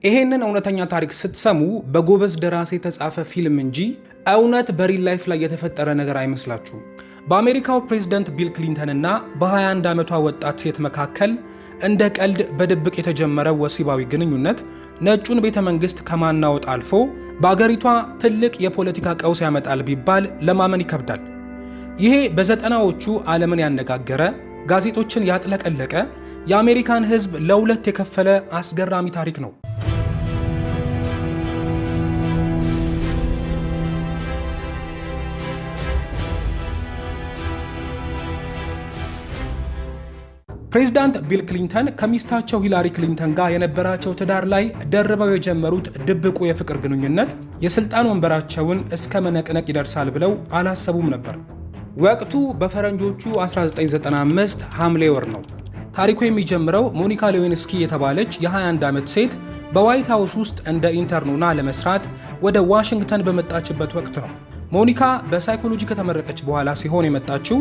ይሄንን እውነተኛ ታሪክ ስትሰሙ በጎበዝ ደራሲ የተጻፈ ፊልም እንጂ እውነት በሪል ላይፍ ላይ የተፈጠረ ነገር አይመስላችሁም። በአሜሪካው ፕሬዝዳንት ቢል ክሊንተን እና በ21 ዓመቷ ወጣት ሴት መካከል እንደ ቀልድ በድብቅ የተጀመረው ወሲባዊ ግንኙነት ነጩን ቤተ መንግስት ከማናወጥ አልፎ በአገሪቷ ትልቅ የፖለቲካ ቀውስ ያመጣል ቢባል ለማመን ይከብዳል። ይሄ በዘጠናዎቹ ዓለምን ያነጋገረ፣ ጋዜጦችን ያጥለቀለቀ፣ የአሜሪካን ሕዝብ ለሁለት የከፈለ አስገራሚ ታሪክ ነው። ፕሬዝዳንት ቢል ክሊንተን ከሚስታቸው ሂላሪ ክሊንተን ጋር የነበራቸው ትዳር ላይ ደርበው የጀመሩት ድብቁ የፍቅር ግንኙነት የስልጣን ወንበራቸውን እስከ መነቅነቅ ይደርሳል ብለው አላሰቡም ነበር። ወቅቱ በፈረንጆቹ 1995 ሐምሌ ወር ነው። ታሪኩ የሚጀምረው ሞኒካ ሌዊንስኪ የተባለች የ21 ዓመት ሴት በዋይት ሃውስ ውስጥ እንደ ኢንተርን ሆና ለመስራት ወደ ዋሽንግተን በመጣችበት ወቅት ነው። ሞኒካ በሳይኮሎጂ ከተመረቀች በኋላ ሲሆን የመጣችው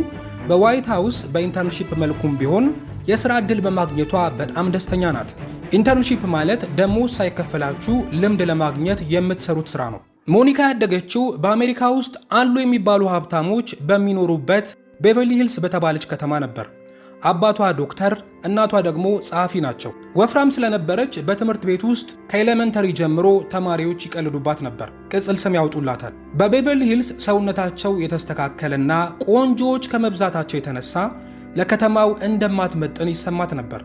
በዋይት ሃውስ በኢንተርንሺፕ መልኩም ቢሆን የሥራ ዕድል በማግኘቷ በጣም ደስተኛ ናት። ኢንተርንሺፕ ማለት ደሞዝ ሳይከፈላችሁ ልምድ ለማግኘት የምትሰሩት ሥራ ነው። ሞኒካ ያደገችው በአሜሪካ ውስጥ አሉ የሚባሉ ሀብታሞች በሚኖሩበት ቤቨርሊ ሂልስ በተባለች ከተማ ነበር። አባቷ ዶክተር፣ እናቷ ደግሞ ጸሐፊ ናቸው። ወፍራም ስለነበረች በትምህርት ቤት ውስጥ ከኤሌመንተሪ ጀምሮ ተማሪዎች ይቀልዱባት ነበር፣ ቅጽል ስም ያወጡላታል። በቤቨርሊ ሂልስ ሰውነታቸው የተስተካከለና ቆንጆዎች ከመብዛታቸው የተነሳ ለከተማው እንደማትመጥን ይሰማት ነበር።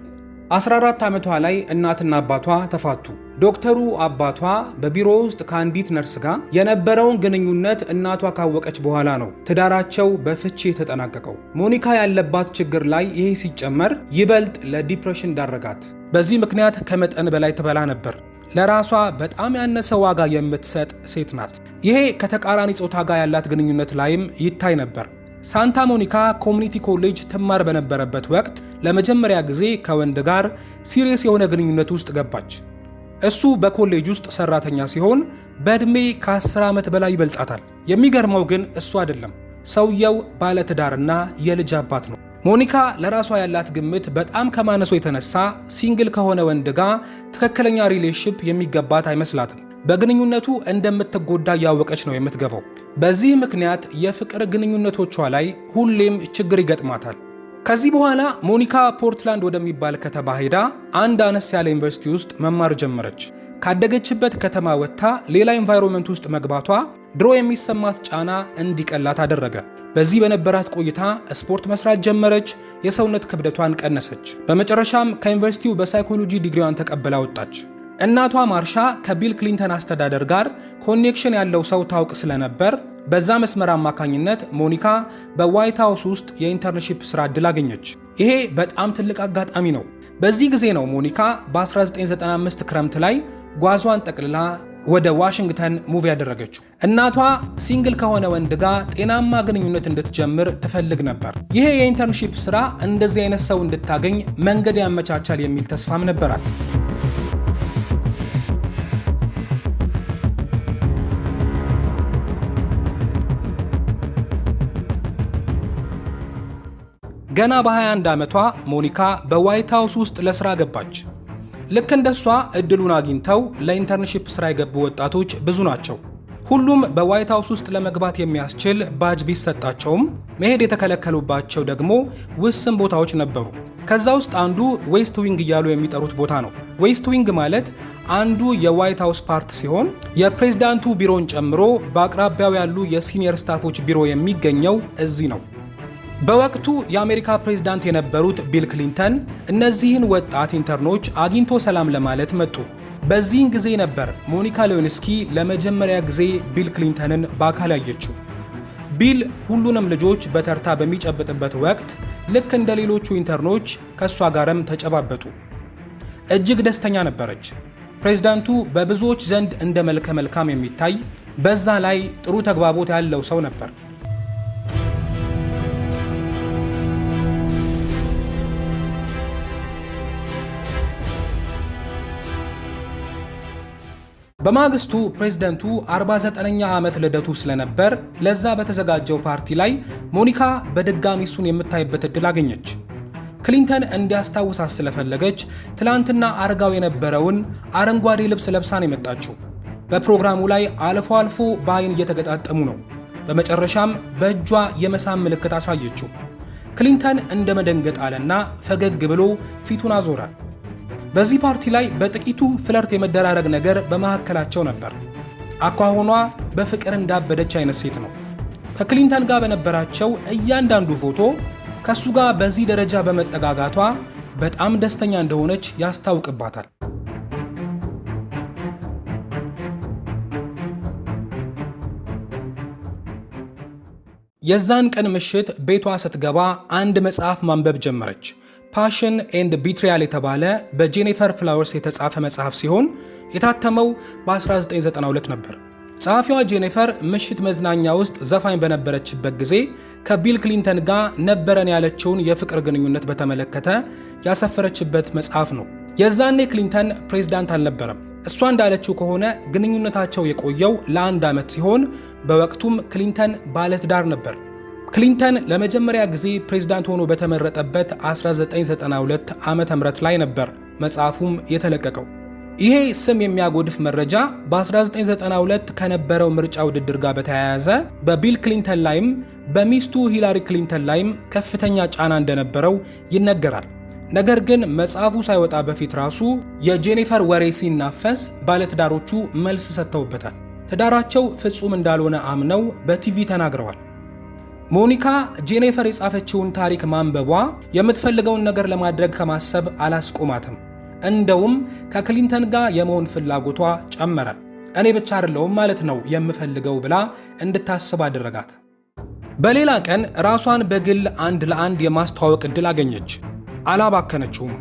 14 ዓመቷ ላይ እናትና አባቷ ተፋቱ። ዶክተሩ አባቷ በቢሮ ውስጥ ከአንዲት ነርስ ጋር የነበረውን ግንኙነት እናቷ ካወቀች በኋላ ነው ትዳራቸው በፍቺ የተጠናቀቀው። ሞኒካ ያለባት ችግር ላይ ይሄ ሲጨመር ይበልጥ ለዲፕሬሽን ዳረጋት። በዚህ ምክንያት ከመጠን በላይ ትበላ ነበር። ለራሷ በጣም ያነሰ ዋጋ የምትሰጥ ሴት ናት። ይሄ ከተቃራኒ ጾታ ጋር ያላት ግንኙነት ላይም ይታይ ነበር። ሳንታ ሞኒካ ኮሚኒቲ ኮሌጅ ትማር በነበረበት ወቅት ለመጀመሪያ ጊዜ ከወንድ ጋር ሲሪየስ የሆነ ግንኙነት ውስጥ ገባች። እሱ በኮሌጅ ውስጥ ሰራተኛ ሲሆን በዕድሜ ከ10 ዓመት በላይ ይበልጣታል። የሚገርመው ግን እሱ አይደለም፣ ሰውየው ባለትዳርና የልጅ አባት ነው። ሞኒካ ለራሷ ያላት ግምት በጣም ከማነሱ የተነሳ ሲንግል ከሆነ ወንድ ጋር ትክክለኛ ሪሌሽንሺፕ የሚገባት አይመስላትም። በግንኙነቱ እንደምትጎዳ እያወቀች ነው የምትገባው። በዚህ ምክንያት የፍቅር ግንኙነቶቿ ላይ ሁሌም ችግር ይገጥማታል። ከዚህ በኋላ ሞኒካ ፖርትላንድ ወደሚባል ከተማ ሄዳ አንድ አነስ ያለ ዩኒቨርሲቲ ውስጥ መማር ጀመረች። ካደገችበት ከተማ ወጥታ ሌላ ኤንቫይሮንመንት ውስጥ መግባቷ ድሮ የሚሰማት ጫና እንዲቀላት አደረገ። በዚህ በነበራት ቆይታ ስፖርት መስራት ጀመረች። የሰውነት ክብደቷን ቀነሰች። በመጨረሻም ከዩኒቨርሲቲው በሳይኮሎጂ ዲግሪዋን ተቀብላ ወጣች። እናቷ ማርሻ ከቢል ክሊንተን አስተዳደር ጋር ኮኔክሽን ያለው ሰው ታውቅ ስለነበር በዛ መስመር አማካኝነት ሞኒካ በዋይት ሃውስ ውስጥ የኢንተርንሺፕ ስራ ዕድል አገኘች። ይሄ በጣም ትልቅ አጋጣሚ ነው። በዚህ ጊዜ ነው ሞኒካ በ1995 ክረምት ላይ ጓዟን ጠቅልላ ወደ ዋሽንግተን ሙቭ ያደረገችው። እናቷ ሲንግል ከሆነ ወንድ ጋር ጤናማ ግንኙነት እንድትጀምር ትፈልግ ነበር። ይሄ የኢንተርንሺፕ ስራ እንደዚህ አይነት ሰው እንድታገኝ መንገድ ያመቻቻል የሚል ተስፋም ነበራት። ገና በ21 ዓመቷ ሞኒካ በዋይት ሃውስ ውስጥ ለሥራ ገባች። ልክ እንደሷ ዕድሉን አግኝተው ለኢንተርንሺፕ ሥራ የገቡ ወጣቶች ብዙ ናቸው። ሁሉም በዋይት ሃውስ ውስጥ ለመግባት የሚያስችል ባጅ ቢሰጣቸውም መሄድ የተከለከሉባቸው ደግሞ ውስን ቦታዎች ነበሩ። ከዛ ውስጥ አንዱ ዌስት ዊንግ እያሉ የሚጠሩት ቦታ ነው። ዌስት ዊንግ ማለት አንዱ የዋይት ሃውስ ፓርት ሲሆን የፕሬዝዳንቱ ቢሮን ጨምሮ በአቅራቢያው ያሉ የሲኒየር ስታፎች ቢሮ የሚገኘው እዚህ ነው። በወቅቱ የአሜሪካ ፕሬዝዳንት የነበሩት ቢል ክሊንተን እነዚህን ወጣት ኢንተርኖች አግኝቶ ሰላም ለማለት መጡ። በዚህን ጊዜ ነበር ሞኒካ ሌዊንስኪ ለመጀመሪያ ጊዜ ቢል ክሊንተንን በአካል ያየችው። ቢል ሁሉንም ልጆች በተርታ በሚጨብጥበት ወቅት ልክ እንደ ሌሎቹ ኢንተርኖች ከእሷ ጋርም ተጨባበጡ። እጅግ ደስተኛ ነበረች። ፕሬዝዳንቱ በብዙዎች ዘንድ እንደ መልከ መልካም የሚታይ በዛ ላይ ጥሩ ተግባቦት ያለው ሰው ነበር። በማግስቱ ፕሬዝዳንቱ 49ኛ ዓመት ልደቱ ስለነበር ለዛ በተዘጋጀው ፓርቲ ላይ ሞኒካ በድጋሚ እሱን የምታይበት ዕድል አገኘች። ክሊንተን እንዲያስታውሳት ስለፈለገች ትላንትና አርጋው የነበረውን አረንጓዴ ልብስ ለብሳን የመጣችው። በፕሮግራሙ ላይ አልፎ አልፎ በአይን እየተገጣጠሙ ነው። በመጨረሻም በእጇ የመሳም ምልክት አሳየችው። ክሊንተን እንደ መደንገጥ አለና ፈገግ ብሎ ፊቱን አዞረ። በዚህ ፓርቲ ላይ በጥቂቱ ፍለርት የመደራረግ ነገር በመካከላቸው ነበር። አኳኋኗ በፍቅር እንዳበደች አይነት ሴት ነው። ከክሊንተን ጋር በነበራቸው እያንዳንዱ ፎቶ ከሱ ጋር በዚህ ደረጃ በመጠጋጋቷ በጣም ደስተኛ እንደሆነች ያስታውቅባታል። የዛን ቀን ምሽት ቤቷ ስትገባ አንድ መጽሐፍ ማንበብ ጀመረች። ፓሽን ኤንድ ቢትሪያል የተባለ በጄኒፈር ፍላወርስ የተጻፈ መጽሐፍ ሲሆን የታተመው በ1992 ነበር። ጸሐፊዋ ጄኒፈር ምሽት መዝናኛ ውስጥ ዘፋኝ በነበረችበት ጊዜ ከቢል ክሊንተን ጋር ነበረን ያለችውን የፍቅር ግንኙነት በተመለከተ ያሰፈረችበት መጽሐፍ ነው። የዛኔ ክሊንተን ፕሬዝዳንት አልነበረም። እሷ እንዳለችው ከሆነ ግንኙነታቸው የቆየው ለ1 ዓመት ሲሆን በወቅቱም ክሊንተን ባለትዳር ነበር። ክሊንተን ለመጀመሪያ ጊዜ ፕሬዝዳንት ሆኖ በተመረጠበት 1992 ዓመተ ምህረት ላይ ነበር መጽሐፉም የተለቀቀው። ይሄ ስም የሚያጎድፍ መረጃ በ1992 ከነበረው ምርጫ ውድድር ጋር በተያያዘ በቢል ክሊንተን ላይም በሚስቱ ሂላሪ ክሊንተን ላይም ከፍተኛ ጫና እንደነበረው ይነገራል። ነገር ግን መጽሐፉ ሳይወጣ በፊት ራሱ የጄኒፈር ወሬ ሲናፈስ ባለትዳሮቹ መልስ ሰጥተውበታል። ትዳራቸው ፍጹም እንዳልሆነ አምነው በቲቪ ተናግረዋል። ሞኒካ ጄኒፈር የጻፈችውን ታሪክ ማንበቧ የምትፈልገውን ነገር ለማድረግ ከማሰብ አላስቆማትም። እንደውም ከክሊንተን ጋር የመሆን ፍላጎቷ ጨመረ። እኔ ብቻ አይደለሁም ማለት ነው የምፈልገው ብላ እንድታስብ አደረጋት። በሌላ ቀን ራሷን በግል አንድ ለአንድ የማስተዋወቅ ዕድል አገኘች። አላባከነችውም።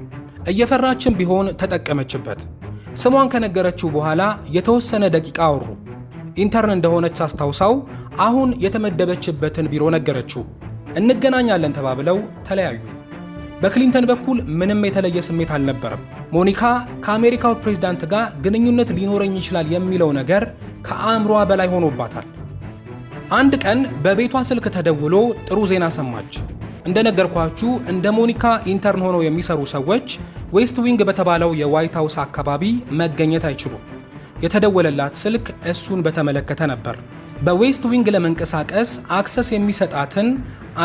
እየፈራችን ቢሆን ተጠቀመችበት። ስሟን ከነገረችው በኋላ የተወሰነ ደቂቃ አወሩ። ኢንተርን እንደሆነች አስታውሳው አሁን የተመደበችበትን ቢሮ ነገረችው። እንገናኛለን ተባብለው ተለያዩ። በክሊንተን በኩል ምንም የተለየ ስሜት አልነበረም። ሞኒካ ከአሜሪካው ፕሬዝዳንት ጋር ግንኙነት ሊኖረኝ ይችላል የሚለው ነገር ከአእምሯ በላይ ሆኖባታል። አንድ ቀን በቤቷ ስልክ ተደውሎ ጥሩ ዜና ሰማች። እንደነገርኳችሁ እንደ ሞኒካ ኢንተርን ሆነው የሚሰሩ ሰዎች ዌስት ዊንግ በተባለው የዋይት ሃውስ አካባቢ መገኘት አይችሉም። የተደወለላት ስልክ እሱን በተመለከተ ነበር። በዌስት ዊንግ ለመንቀሳቀስ አክሰስ የሚሰጣትን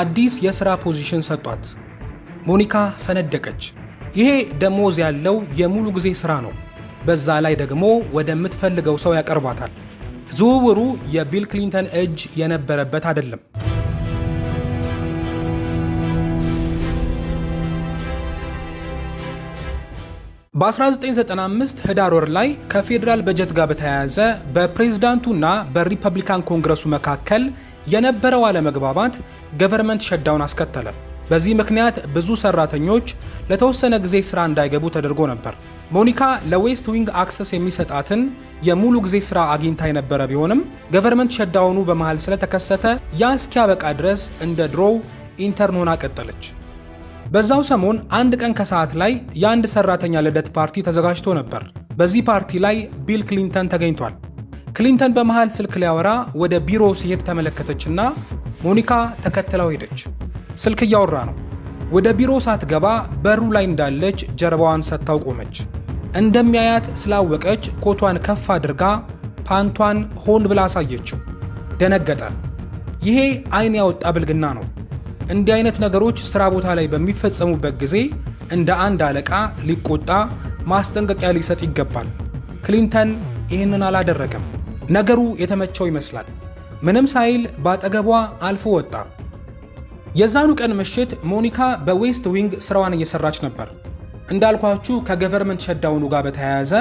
አዲስ የሥራ ፖዚሽን ሰጧት። ሞኒካ ፈነደቀች። ይሄ ደሞዝ ያለው የሙሉ ጊዜ ሥራ ነው። በዛ ላይ ደግሞ ወደምትፈልገው ሰው ያቀርባታል። ዝውውሩ የቢል ክሊንተን እጅ የነበረበት አይደለም። በ1995 ህዳር ወር ላይ ከፌዴራል በጀት ጋር በተያያዘ በፕሬዝዳንቱና በሪፐብሊካን ኮንግረሱ መካከል የነበረው አለመግባባት ገቨርንመንት ሸትዳውን አስከተለ። በዚህ ምክንያት ብዙ ሰራተኞች ለተወሰነ ጊዜ ስራ እንዳይገቡ ተደርጎ ነበር። ሞኒካ ለዌስት ዊንግ አክሰስ የሚሰጣትን የሙሉ ጊዜ ስራ አግኝታ የነበረ ቢሆንም ገቨርንመንት ሸትዳውኑ በመሃል ስለተከሰተ ያ እስኪያበቃ ድረስ እንደ ድሮው ኢንተርን ሆና ቀጠለች። በዛው ሰሞን አንድ ቀን ከሰዓት ላይ የአንድ ሰራተኛ ልደት ፓርቲ ተዘጋጅቶ ነበር። በዚህ ፓርቲ ላይ ቢል ክሊንተን ተገኝቷል። ክሊንተን በመሃል ስልክ ሊያወራ ወደ ቢሮ ሲሄድ ተመለከተችና ሞኒካ ተከትለው ሄደች። ስልክ እያወራ ነው። ወደ ቢሮ ሳትገባ በሩ ላይ እንዳለች ጀርባዋን ሰጥታው ቆመች። እንደሚያያት ስላወቀች ኮቷን ከፍ አድርጋ ፓንቷን ሆን ብላ አሳየችው። ደነገጠ። ይሄ አይን ያወጣ ብልግና ነው። እንዲህ አይነት ነገሮች ስራ ቦታ ላይ በሚፈጸሙበት ጊዜ እንደ አንድ አለቃ ሊቆጣ፣ ማስጠንቀቂያ ሊሰጥ ይገባል። ክሊንተን ይህንን አላደረገም። ነገሩ የተመቸው ይመስላል። ምንም ሳይል ባጠገቧ አልፎ ወጣ። የዛኑ ቀን ምሽት ሞኒካ በዌስት ዊንግ ስራዋን እየሰራች ነበር። እንዳልኳችሁ ከገቨርንመንት ሸትዳውኑ ጋር በተያያዘ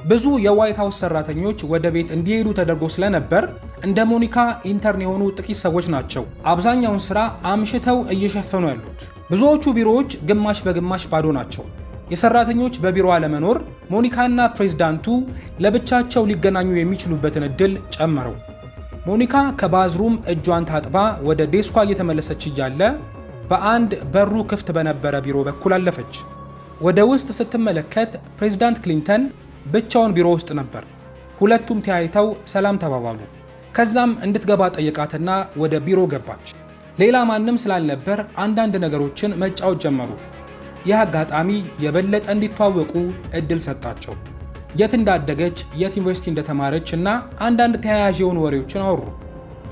ብዙ የዋይት ሃውስ ሰራተኞች ወደ ቤት እንዲሄዱ ተደርጎ ስለነበር እንደ ሞኒካ ኢንተርን የሆኑ ጥቂት ሰዎች ናቸው አብዛኛውን ስራ አምሽተው እየሸፈኑ ያሉት። ብዙዎቹ ቢሮዎች ግማሽ በግማሽ ባዶ ናቸው። የሰራተኞች በቢሮ አለመኖር ሞኒካና ፕሬዝዳንቱ ለብቻቸው ሊገናኙ የሚችሉበትን እድል ጨመረው። ሞኒካ ከባዝሩም እጇን ታጥባ ወደ ዴስኳ እየተመለሰች እያለ በአንድ በሩ ክፍት በነበረ ቢሮ በኩል አለፈች። ወደ ውስጥ ስትመለከት ፕሬዝዳንት ክሊንተን ብቻውን ቢሮ ውስጥ ነበር። ሁለቱም ተያይተው ሰላም ተባባሉ። ከዛም እንድትገባ ጠየቃትና ወደ ቢሮ ገባች። ሌላ ማንም ስላልነበር አንዳንድ ነገሮችን መጫወት ጀመሩ። ይህ አጋጣሚ የበለጠ እንዲተዋወቁ እድል ሰጣቸው። የት እንዳደገች፣ የት ዩኒቨርሲቲ እንደተማረች እና አንዳንድ ተያያዥ የሆኑ ወሬዎችን አወሩ።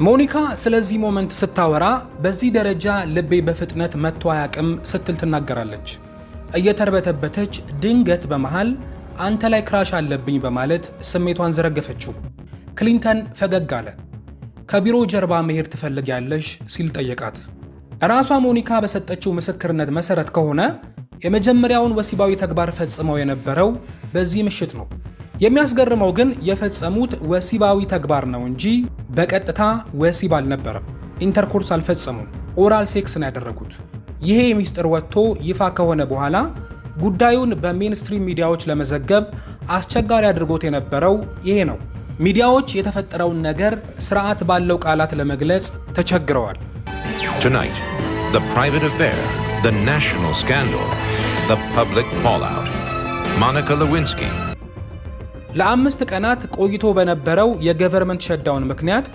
ሞኒካ ስለዚህ ሞመንት ስታወራ በዚህ ደረጃ ልቤ በፍጥነት መጥቶ አያውቅም ስትል ትናገራለች። እየተርበተበተች ድንገት በመሃል አንተ ላይ ክራሽ አለብኝ በማለት ስሜቷን ዘረገፈችው። ክሊንተን ፈገግ አለ። ከቢሮ ጀርባ መሄድ ትፈልጊያለሽ ሲል ጠየቃት። ራሷ ሞኒካ በሰጠችው ምስክርነት መሰረት ከሆነ የመጀመሪያውን ወሲባዊ ተግባር ፈጽመው የነበረው በዚህ ምሽት ነው። የሚያስገርመው ግን የፈጸሙት ወሲባዊ ተግባር ነው እንጂ በቀጥታ ወሲብ አልነበረም። ኢንተርኮርስ አልፈጸሙም። ኦራል ሴክስ ነው ያደረጉት። ይሄ ሚስጥር ወጥቶ ይፋ ከሆነ በኋላ ጉዳዩን በሜንስትሪም ሚዲያዎች ለመዘገብ አስቸጋሪ አድርጎት የነበረው ይሄ ነው። ሚዲያዎች የተፈጠረውን ነገር ስርዓት ባለው ቃላት ለመግለጽ ተቸግረዋል። Tonight, the private affair, the national scandal, the public fallout. Monica Lewinsky. ለ5 ቀናት ቆይቶ በነበረው የገቨርንመንት ሸዳውን ምክንያት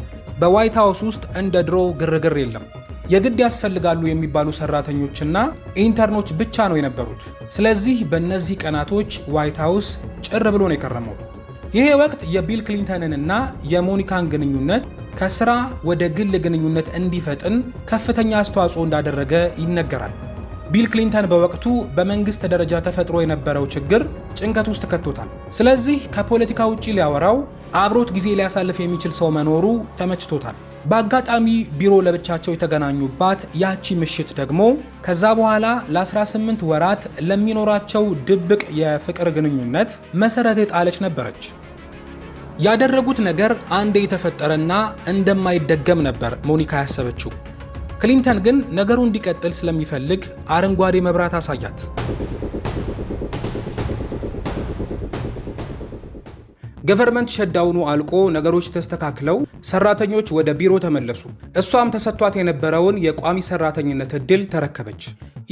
በዋይት ሃውስ ውስጥ እንደ ድሮ ግርግር የለም። የግድ ያስፈልጋሉ የሚባሉ ሰራተኞችና ኢንተርኖች ብቻ ነው የነበሩት። ስለዚህ በእነዚህ ቀናቶች ዋይት ሃውስ ጭር ብሎ ነው የከረመው። ይሄ ወቅት የቢል ክሊንተንንና የሞኒካን ግንኙነት ከስራ ወደ ግል ግንኙነት እንዲፈጥን ከፍተኛ አስተዋጽኦ እንዳደረገ ይነገራል። ቢል ክሊንተን በወቅቱ በመንግስት ደረጃ ተፈጥሮ የነበረው ችግር ጭንቀት ውስጥ ከቶታል። ስለዚህ ከፖለቲካ ውጪ ሊያወራው አብሮት ጊዜ ሊያሳልፍ የሚችል ሰው መኖሩ ተመችቶታል። በአጋጣሚ ቢሮ ለብቻቸው የተገናኙባት ያቺ ምሽት ደግሞ ከዛ በኋላ ለ18 ወራት ለሚኖራቸው ድብቅ የፍቅር ግንኙነት መሰረት የጣለች ነበረች። ያደረጉት ነገር አንዴ የተፈጠረና እንደማይደገም ነበር ሞኒካ ያሰበችው። ክሊንተን ግን ነገሩ እንዲቀጥል ስለሚፈልግ አረንጓዴ መብራት አሳያት። ገቨርንመንት ሸዳውኑ አልቆ ነገሮች ተስተካክለው ሰራተኞች ወደ ቢሮ ተመለሱ። እሷም ተሰጥቷት የነበረውን የቋሚ ሰራተኝነት እድል ተረከበች።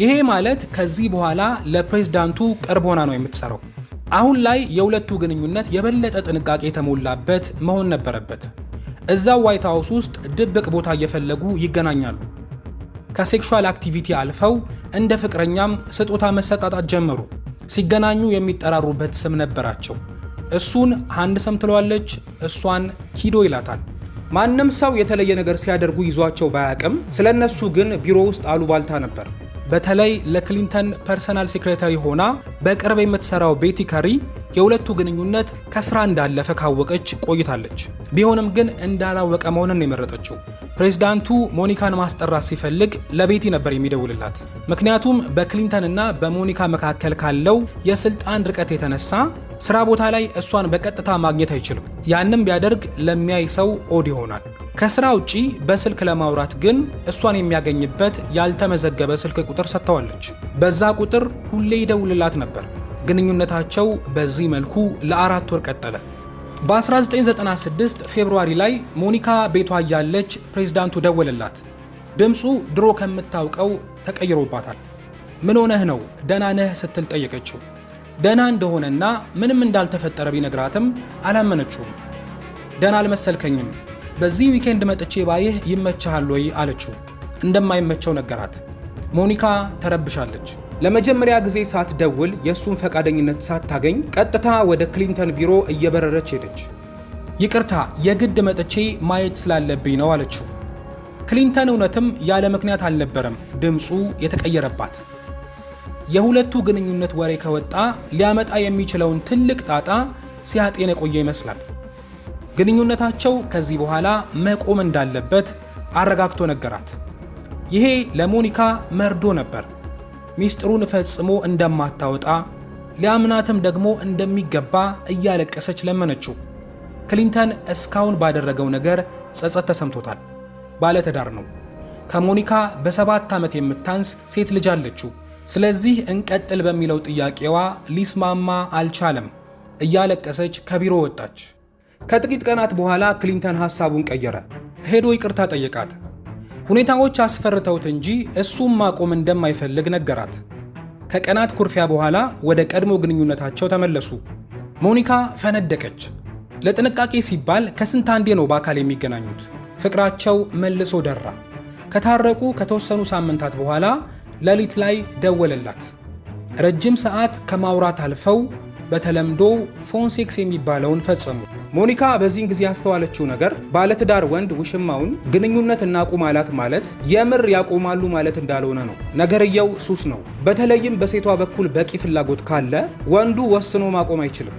ይሄ ማለት ከዚህ በኋላ ለፕሬዝዳንቱ ቅርብ ሆና ነው የምትሰራው። አሁን ላይ የሁለቱ ግንኙነት የበለጠ ጥንቃቄ የተሞላበት መሆን ነበረበት። እዛው ዋይት ሃውስ ውስጥ ድብቅ ቦታ እየፈለጉ ይገናኛሉ። ከሴክሹዋል አክቲቪቲ አልፈው እንደ ፍቅረኛም ስጦታ መሰጣጣት ጀመሩ። ሲገናኙ የሚጠራሩበት ስም ነበራቸው። እሱን ሃንድሰም ትለዋለች፣ እሷን ኪዶ ይላታል። ማንም ሰው የተለየ ነገር ሲያደርጉ ይዟቸው ባያቅም ስለነሱ ግን ቢሮ ውስጥ አሉባልታ ነበር። በተለይ ለክሊንተን ፐርሰናል ሴክሬታሪ ሆና በቅርብ የምትሰራው ቤቲ ከሪ የሁለቱ ግንኙነት ከስራ እንዳለፈ ካወቀች ቆይታለች። ቢሆንም ግን እንዳላወቀ መሆንን የመረጠችው። ፕሬዝዳንቱ ሞኒካን ማስጠራት ሲፈልግ ለቤቲ ነበር የሚደውልላት። ምክንያቱም በክሊንተንና በሞኒካ መካከል ካለው የስልጣን ርቀት የተነሳ ስራ ቦታ ላይ እሷን በቀጥታ ማግኘት አይችልም። ያንም ቢያደርግ ለሚያይ ሰው ኦድ ይሆናል። ከስራ ውጪ በስልክ ለማውራት ግን እሷን የሚያገኝበት ያልተመዘገበ ስልክ ቁጥር ሰጥተዋለች። በዛ ቁጥር ሁሌ ይደውልላት ነበር። ግንኙነታቸው በዚህ መልኩ ለ4 ወር ቀጠለ። በ1996 ፌብሩዋሪ ላይ ሞኒካ ቤቷ እያለች ፕሬዝዳንቱ ደወለላት። ድምፁ ድሮ ከምታውቀው ተቀይሮባታል። ምን ሆነህ ነው ደህና ነህ ስትል ጠየቀችው። ደህና እንደሆነና ምንም እንዳልተፈጠረ ቢነግራትም አላመነችውም። ደህና አልመሰልከኝም፣ በዚህ ዊኬንድ መጥቼ ባይህ ይመችሃል ወይ አለችው። እንደማይመቸው ነገራት። ሞኒካ ተረብሻለች። ለመጀመሪያ ጊዜ ሳትደውል የእሱን ፈቃደኝነት ሳታገኝ ቀጥታ ወደ ክሊንተን ቢሮ እየበረረች ሄደች። ይቅርታ የግድ መጥቼ ማየት ስላለብኝ ነው አለችው። ክሊንተን እውነትም ያለ ምክንያት አልነበረም ድምፁ የተቀየረባት። የሁለቱ ግንኙነት ወሬ ከወጣ ሊያመጣ የሚችለውን ትልቅ ጣጣ ሲያጤን የቆየ ይመስላል። ግንኙነታቸው ከዚህ በኋላ መቆም እንዳለበት አረጋግቶ ነገራት። ይሄ ለሞኒካ መርዶ ነበር። ሚስጥሩን ፈጽሞ እንደማታወጣ ሊያምናትም ደግሞ እንደሚገባ እያለቀሰች ለመነችው። ክሊንተን እስካሁን ባደረገው ነገር ጸጸት ተሰምቶታል። ባለትዳር ነው። ከሞኒካ በ7 ዓመት የምታንስ ሴት ልጅ አለችው። ስለዚህ እንቀጥል በሚለው ጥያቄዋ ሊስማማ አልቻለም። እያለቀሰች ከቢሮ ወጣች። ከጥቂት ቀናት በኋላ ክሊንተን ሐሳቡን ቀየረ። ሄዶ ይቅርታ ጠየቃት። ሁኔታዎች አስፈርተውት እንጂ እሱም ማቆም እንደማይፈልግ ነገራት። ከቀናት ኩርፊያ በኋላ ወደ ቀድሞ ግንኙነታቸው ተመለሱ። ሞኒካ ፈነደቀች። ለጥንቃቄ ሲባል ከስንት አንዴ ነው በአካል የሚገናኙት። ፍቅራቸው መልሶ ደራ። ከታረቁ ከተወሰኑ ሳምንታት በኋላ ሌሊት ላይ ደወለላት። ረጅም ሰዓት ከማውራት አልፈው በተለምዶ ፎን ሴክስ የሚባለውን ፈጸሙ። ሞኒካ በዚህን ጊዜ ያስተዋለችው ነገር ባለትዳር ወንድ ውሽማውን ግንኙነት እናቁም አላት ማለት የምር ያቆማሉ ማለት እንዳልሆነ ነው። ነገርየው ሱስ ነው። በተለይም በሴቷ በኩል በቂ ፍላጎት ካለ ወንዱ ወስኖ ማቆም አይችልም።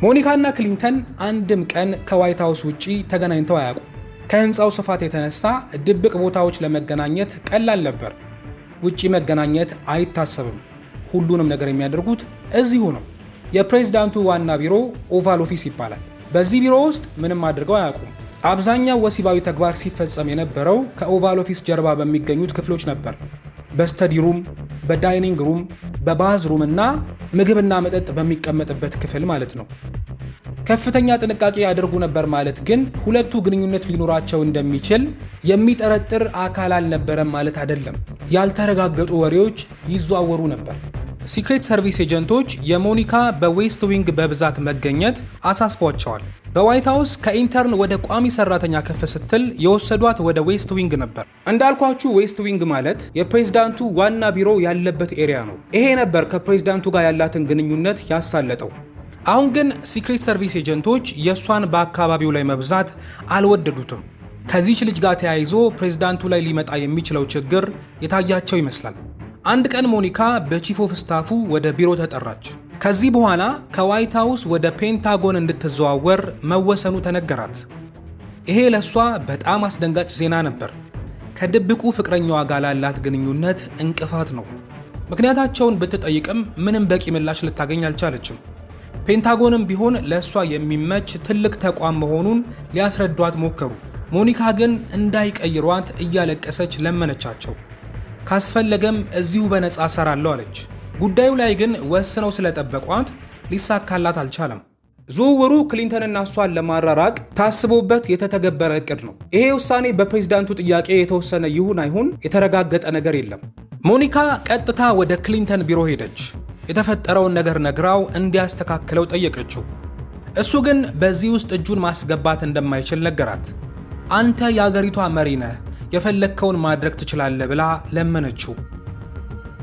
ሞኒካና ክሊንተን አንድም ቀን ከዋይት ሃውስ ውጪ ተገናኝተው አያውቁም። ከህንፃው ስፋት የተነሳ ድብቅ ቦታዎች ለመገናኘት ቀላል ነበር። ውጪ መገናኘት አይታሰብም። ሁሉንም ነገር የሚያደርጉት እዚሁ ነው። የፕሬዝዳንቱ ዋና ቢሮ ኦቫል ኦፊስ ይባላል። በዚህ ቢሮ ውስጥ ምንም አድርገው አያውቁም። አብዛኛው ወሲባዊ ተግባር ሲፈጸም የነበረው ከኦቫል ኦፊስ ጀርባ በሚገኙት ክፍሎች ነበር። በስተዲ ሩም፣ በዳይኒንግ ሩም፣ በባዝ ሩም እና ምግብና መጠጥ በሚቀመጥበት ክፍል ማለት ነው። ከፍተኛ ጥንቃቄ ያደርጉ ነበር ማለት ግን ሁለቱ ግንኙነት ሊኖራቸው እንደሚችል የሚጠረጥር አካል አልነበረም ማለት አይደለም። ያልተረጋገጡ ወሬዎች ይዘዋወሩ ነበር። ሲክሬት ሰርቪስ ኤጀንቶች የሞኒካ በዌስት ዊንግ በብዛት መገኘት አሳስቧቸዋል። በዋይት ሃውስ ከኢንተርን ወደ ቋሚ ሰራተኛ ከፍ ስትል የወሰዷት ወደ ዌስት ዊንግ ነበር። እንዳልኳችሁ ዌስት ዊንግ ማለት የፕሬዝዳንቱ ዋና ቢሮ ያለበት ኤሪያ ነው። ይሄ ነበር ከፕሬዝዳንቱ ጋር ያላትን ግንኙነት ያሳለጠው። አሁን ግን ሲክሬት ሰርቪስ ኤጀንቶች የእሷን በአካባቢው ላይ መብዛት አልወደዱትም። ከዚች ልጅ ጋር ተያይዞ ፕሬዝዳንቱ ላይ ሊመጣ የሚችለው ችግር የታያቸው ይመስላል። አንድ ቀን ሞኒካ በቺፍ ኦፍ ስታፉ ወደ ቢሮ ተጠራች። ከዚህ በኋላ ከዋይት ሃውስ ወደ ፔንታጎን እንድትዘዋወር መወሰኑ ተነገራት። ይሄ ለእሷ በጣም አስደንጋጭ ዜና ነበር። ከድብቁ ፍቅረኛዋ ጋር ላላት ግንኙነት እንቅፋት ነው። ምክንያታቸውን ብትጠይቅም ምንም በቂ ምላሽ ልታገኝ አልቻለችም። ፔንታጎንም ቢሆን ለእሷ የሚመች ትልቅ ተቋም መሆኑን ሊያስረዷት ሞከሩ። ሞኒካ ግን እንዳይቀይሯት እያለቀሰች ለመነቻቸው። ካስፈለገም እዚሁ በነፃ እሰራለሁ አለች። ጉዳዩ ላይ ግን ወስነው ስለጠበቋት ሊሳካላት አልቻለም። ዝውውሩ ክሊንተንና እሷን ለማራራቅ ታስቦበት የተተገበረ እቅድ ነው። ይሄ ውሳኔ በፕሬዝዳንቱ ጥያቄ የተወሰነ ይሁን አይሁን የተረጋገጠ ነገር የለም። ሞኒካ ቀጥታ ወደ ክሊንተን ቢሮ ሄደች። የተፈጠረውን ነገር ነግራው እንዲያስተካክለው ጠየቀችው። እሱ ግን በዚህ ውስጥ እጁን ማስገባት እንደማይችል ነገራት። አንተ የአገሪቷ መሪ ነህ፣ የፈለግከውን ማድረግ ትችላለህ ብላ ለመነችው።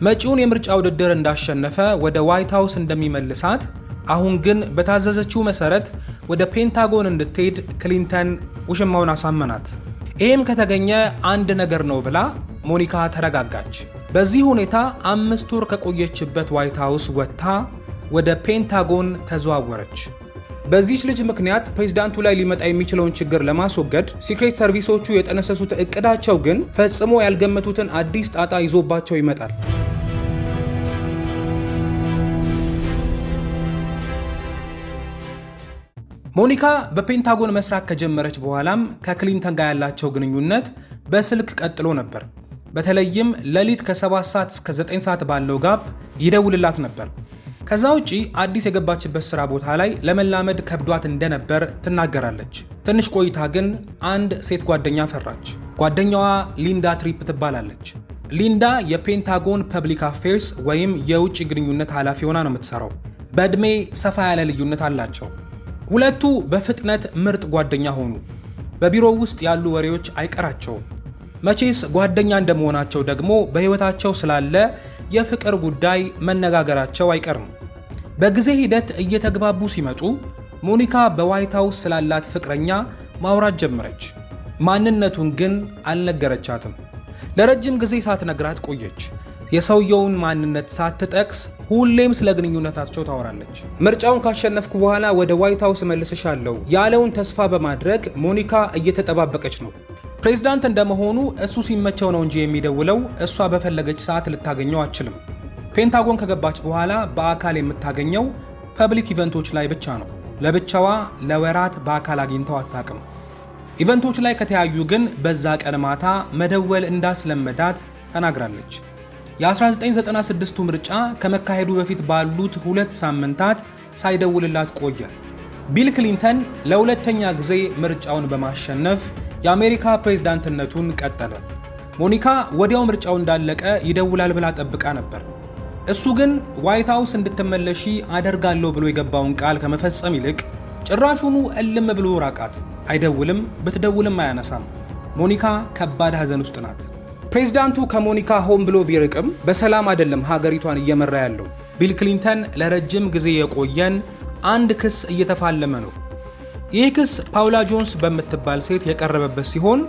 መጪውን የምርጫ ውድድር እንዳሸነፈ ወደ ዋይት ሃውስ እንደሚመልሳት፣ አሁን ግን በታዘዘችው መሰረት ወደ ፔንታጎን እንድትሄድ ክሊንተን ውሽማውን አሳመናት። ይህም ከተገኘ አንድ ነገር ነው ብላ ሞኒካ ተረጋጋች። በዚህ ሁኔታ 5 ወር ከቆየችበት ዋይት ሃውስ ወጥታ ወደ ፔንታጎን ተዘዋወረች። በዚህች ልጅ ምክንያት ፕሬዝዳንቱ ላይ ሊመጣ የሚችለውን ችግር ለማስወገድ ሲክሬት ሰርቪሶቹ የጠነሰሱት እቅዳቸው ግን ፈጽሞ ያልገመቱትን አዲስ ጣጣ ይዞባቸው ይመጣል። ሞኒካ በፔንታጎን መስራት ከጀመረች በኋላም ከክሊንተን ጋር ያላቸው ግንኙነት በስልክ ቀጥሎ ነበር። በተለይም ሌሊት ከ7 ሰዓት እስከ 9 ሰዓት ባለው ጋፕ ይደውልላት ነበር። ከዛ ውጪ አዲስ የገባችበት ስራ ቦታ ላይ ለመላመድ ከብዷት እንደነበር ትናገራለች። ትንሽ ቆይታ ግን አንድ ሴት ጓደኛ ፈራች። ጓደኛዋ ሊንዳ ትሪፕ ትባላለች። ሊንዳ የፔንታጎን ፐብሊክ አፌርስ ወይም የውጭ ግንኙነት ኃላፊ ሆና ነው የምትሰራው። በዕድሜ ሰፋ ያለ ልዩነት አላቸው። ሁለቱ በፍጥነት ምርጥ ጓደኛ ሆኑ። በቢሮው ውስጥ ያሉ ወሬዎች አይቀራቸውም። መቼስ ጓደኛ እንደመሆናቸው ደግሞ በህይወታቸው ስላለ የፍቅር ጉዳይ መነጋገራቸው አይቀርም። በጊዜ ሂደት እየተግባቡ ሲመጡ ሞኒካ በዋይት ሃውስ ስላላት ፍቅረኛ ማውራት ጀመረች። ማንነቱን ግን አልነገረቻትም። ለረጅም ጊዜ ሳትነግራት ቆየች። የሰውየውን ማንነት ሳትጠቅስ ሁሌም ስለ ግንኙነታቸው ታወራለች። ምርጫውን ካሸነፍኩ በኋላ ወደ ዋይት ሃውስ መልስሻለሁ ያለውን ተስፋ በማድረግ ሞኒካ እየተጠባበቀች ነው። ፕሬዝዳንት እንደመሆኑ እሱ ሲመቸው ነው እንጂ የሚደውለው እሷ በፈለገች ሰዓት ልታገኘው አትችልም። ፔንታጎን ከገባች በኋላ በአካል የምታገኘው ፐብሊክ ኢቨንቶች ላይ ብቻ ነው። ለብቻዋ ለወራት በአካል አግኝተው አታውቅም። ኢቨንቶች ላይ ከተያዩ ግን በዛ ቀን ማታ መደወል እንዳስለመዳት ተናግራለች። የ1996ቱ ምርጫ ከመካሄዱ በፊት ባሉት 2 ሳምንታት ሳይደውልላት ቆየ። ቢል ክሊንተን ለሁለተኛ ጊዜ ምርጫውን በማሸነፍ የአሜሪካ ፕሬዝዳንትነቱን ቀጠለ። ሞኒካ ወዲያው ምርጫው እንዳለቀ ይደውላል ብላ ጠብቃ ነበር። እሱ ግን ዋይት ሃውስ እንድትመለሺ አደርጋለሁ ብሎ የገባውን ቃል ከመፈጸም ይልቅ ጭራሹኑ እልም ብሎ ራቃት። አይደውልም፣ ብትደውልም አያነሳም። ሞኒካ ከባድ ሐዘን ውስጥ ናት። ፕሬዝዳንቱ ከሞኒካ ሆን ብሎ ቢርቅም በሰላም አይደለም ሀገሪቷን እየመራ ያለው። ቢል ክሊንተን ለረጅም ጊዜ የቆየን አንድ ክስ እየተፋለመ ነው። ይህ ክስ ፓውላ ጆንስ በምትባል ሴት የቀረበበት ሲሆን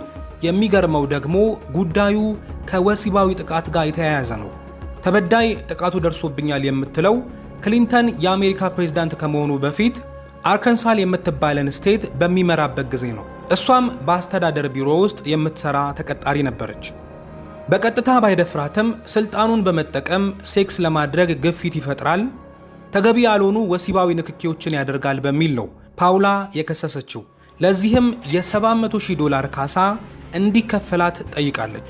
የሚገርመው ደግሞ ጉዳዩ ከወሲባዊ ጥቃት ጋር የተያያዘ ነው። ተበዳይ ጥቃቱ ደርሶብኛል የምትለው ክሊንተን የአሜሪካ ፕሬዝዳንት ከመሆኑ በፊት አርካንሳስ የምትባለን ስቴት በሚመራበት ጊዜ ነው። እሷም በአስተዳደር ቢሮ ውስጥ የምትሰራ ተቀጣሪ ነበረች። በቀጥታ ባይደፍራትም ስልጣኑን በመጠቀም ሴክስ ለማድረግ ግፊት ይፈጥራል፣ ተገቢ ያልሆኑ ወሲባዊ ንክኪዎችን ያደርጋል በሚል ነው ፓውላ የከሰሰችው። ለዚህም $700,000 ካሳ እንዲከፈላት ጠይቃለች።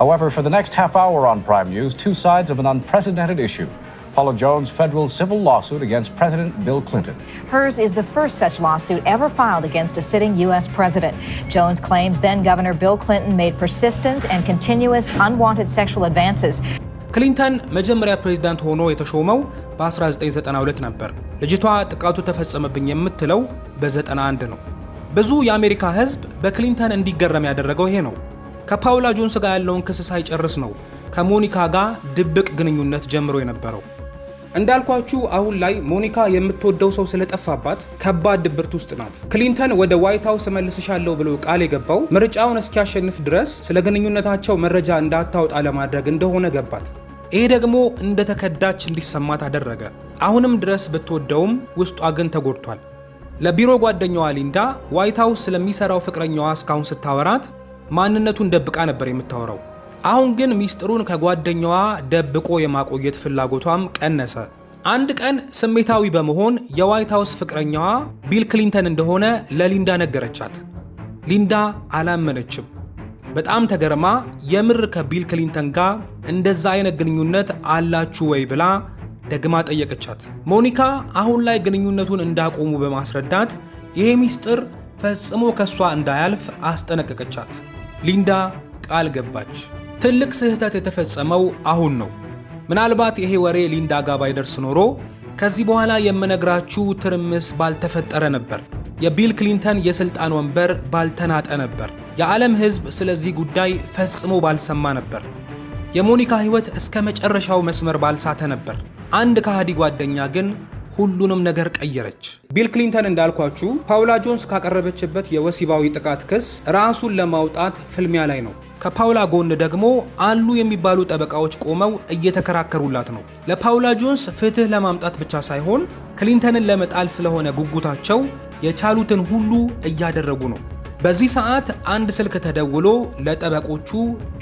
However, for the next half hour on Prime News, two sides of an unprecedented issue. Paula Jones' federal civil lawsuit against President Bill Clinton. Hers is the first such lawsuit ever filed against a sitting U.S. president. Jones claims then-Governor Bill Clinton made persistent and continuous unwanted sexual advances. ክሊንተን መጀመሪያ ፕሬዝዳንት ሆኖ የተሾመው በ1992 ነበር። ልጅቷ ጥቃቱ ተፈጸመብኝ የምትለው በ91 ነው። ብዙ የአሜሪካ ሕዝብ በክሊንተን እንዲገረም ያደረገው ይሄ ነው። ከፓውላ ጆንስ ጋር ያለውን ክስ ሳይጨርስ ነው ከሞኒካ ጋር ድብቅ ግንኙነት ጀምሮ የነበረው። እንዳልኳችሁ አሁን ላይ ሞኒካ የምትወደው ሰው ስለጠፋባት ከባድ ድብርት ውስጥ ናት። ክሊንተን ወደ ዋይት ሃውስ መልስሻለሁ ብሎ ቃል የገባው ምርጫውን እስኪያሸንፍ ድረስ ስለ ግንኙነታቸው መረጃ እንዳታወጣ ለማድረግ እንደሆነ ገባት። ይሄ ደግሞ እንደተከዳች እንዲሰማት አደረገ። አሁንም ድረስ ብትወደውም ውስጧ ግን ተጎድቷል። ለቢሮ ጓደኛዋ ሊንዳ ዋይት ሃውስ ስለሚሰራው ፍቅረኛዋ እስካሁን ስታወራት ማንነቱን ደብቃ ነበር የምታወራው። አሁን ግን ሚስጥሩን ከጓደኛዋ ደብቆ የማቆየት ፍላጎቷም ቀነሰ። አንድ ቀን ስሜታዊ በመሆን የዋይት ሃውስ ፍቅረኛዋ ቢል ክሊንተን እንደሆነ ለሊንዳ ነገረቻት። ሊንዳ አላመነችም። በጣም ተገርማ የምር ከቢል ክሊንተን ጋር እንደዛ አይነት ግንኙነት አላችሁ ወይ ብላ ደግማ ጠየቀቻት። ሞኒካ አሁን ላይ ግንኙነቱን እንዳቆሙ በማስረዳት ይሄ ሚስጥር ፈጽሞ ከሷ እንዳያልፍ አስጠነቀቀቻት። ሊንዳ ቃል ገባች። ትልቅ ስህተት የተፈጸመው አሁን ነው። ምናልባት ይሄ ወሬ ሊንዳ ጋር ባይደርስ ኖሮ ከዚህ በኋላ የምነግራችሁ ትርምስ ባልተፈጠረ ነበር። የቢል ክሊንተን የስልጣን ወንበር ባልተናጠ ነበር። የዓለም ሕዝብ ስለዚህ ጉዳይ ፈጽሞ ባልሰማ ነበር። የሞኒካ ሕይወት እስከ መጨረሻው መስመር ባልሳተ ነበር። አንድ ከሃዲ ጓደኛ ግን ሁሉንም ነገር ቀየረች። ቢል ክሊንተን እንዳልኳችሁ ፓውላ ጆንስ ካቀረበችበት የወሲባዊ ጥቃት ክስ ራሱን ለማውጣት ፍልሚያ ላይ ነው። ከፓውላ ጎን ደግሞ አሉ የሚባሉ ጠበቃዎች ቆመው እየተከራከሩላት ነው። ለፓውላ ጆንስ ፍትህ ለማምጣት ብቻ ሳይሆን ክሊንተንን ለመጣል ስለሆነ ጉጉታቸው የቻሉትን ሁሉ እያደረጉ ነው። በዚህ ሰዓት አንድ ስልክ ተደውሎ ለጠበቆቹ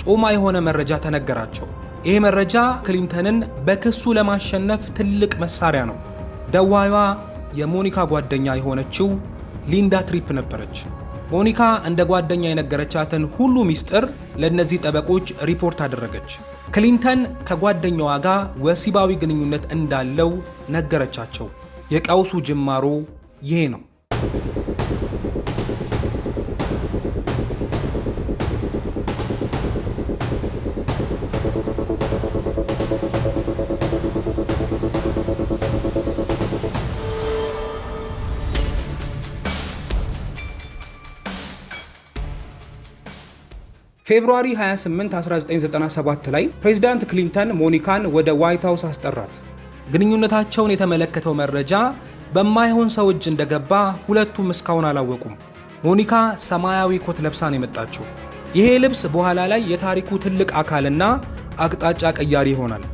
ጮማ የሆነ መረጃ ተነገራቸው። ይሄ መረጃ ክሊንተንን በክሱ ለማሸነፍ ትልቅ መሳሪያ ነው። ደዋዩዋ የሞኒካ ጓደኛ የሆነችው ሊንዳ ትሪፕ ነበረች። ሞኒካ እንደ ጓደኛ የነገረቻትን ሁሉ ሚስጥር ለእነዚህ ጠበቆች ሪፖርት አደረገች። ክሊንተን ከጓደኛዋ ጋር ወሲባዊ ግንኙነት እንዳለው ነገረቻቸው። የቀውሱ ጅማሮ ይሄ ነው። ፌብሩዋሪ 28 1997 ላይ ፕሬዝዳንት ክሊንተን ሞኒካን ወደ ዋይት ሃውስ አስጠራት። ግንኙነታቸውን የተመለከተው መረጃ በማይሆን ሰው እጅ እንደገባ ሁለቱም እስካሁን አላወቁም። ሞኒካ ሰማያዊ ኮት ለብሳ ነው የመጣችው። ይሄ ልብስ በኋላ ላይ የታሪኩ ትልቅ አካልና አቅጣጫ ቀያሪ ይሆናል።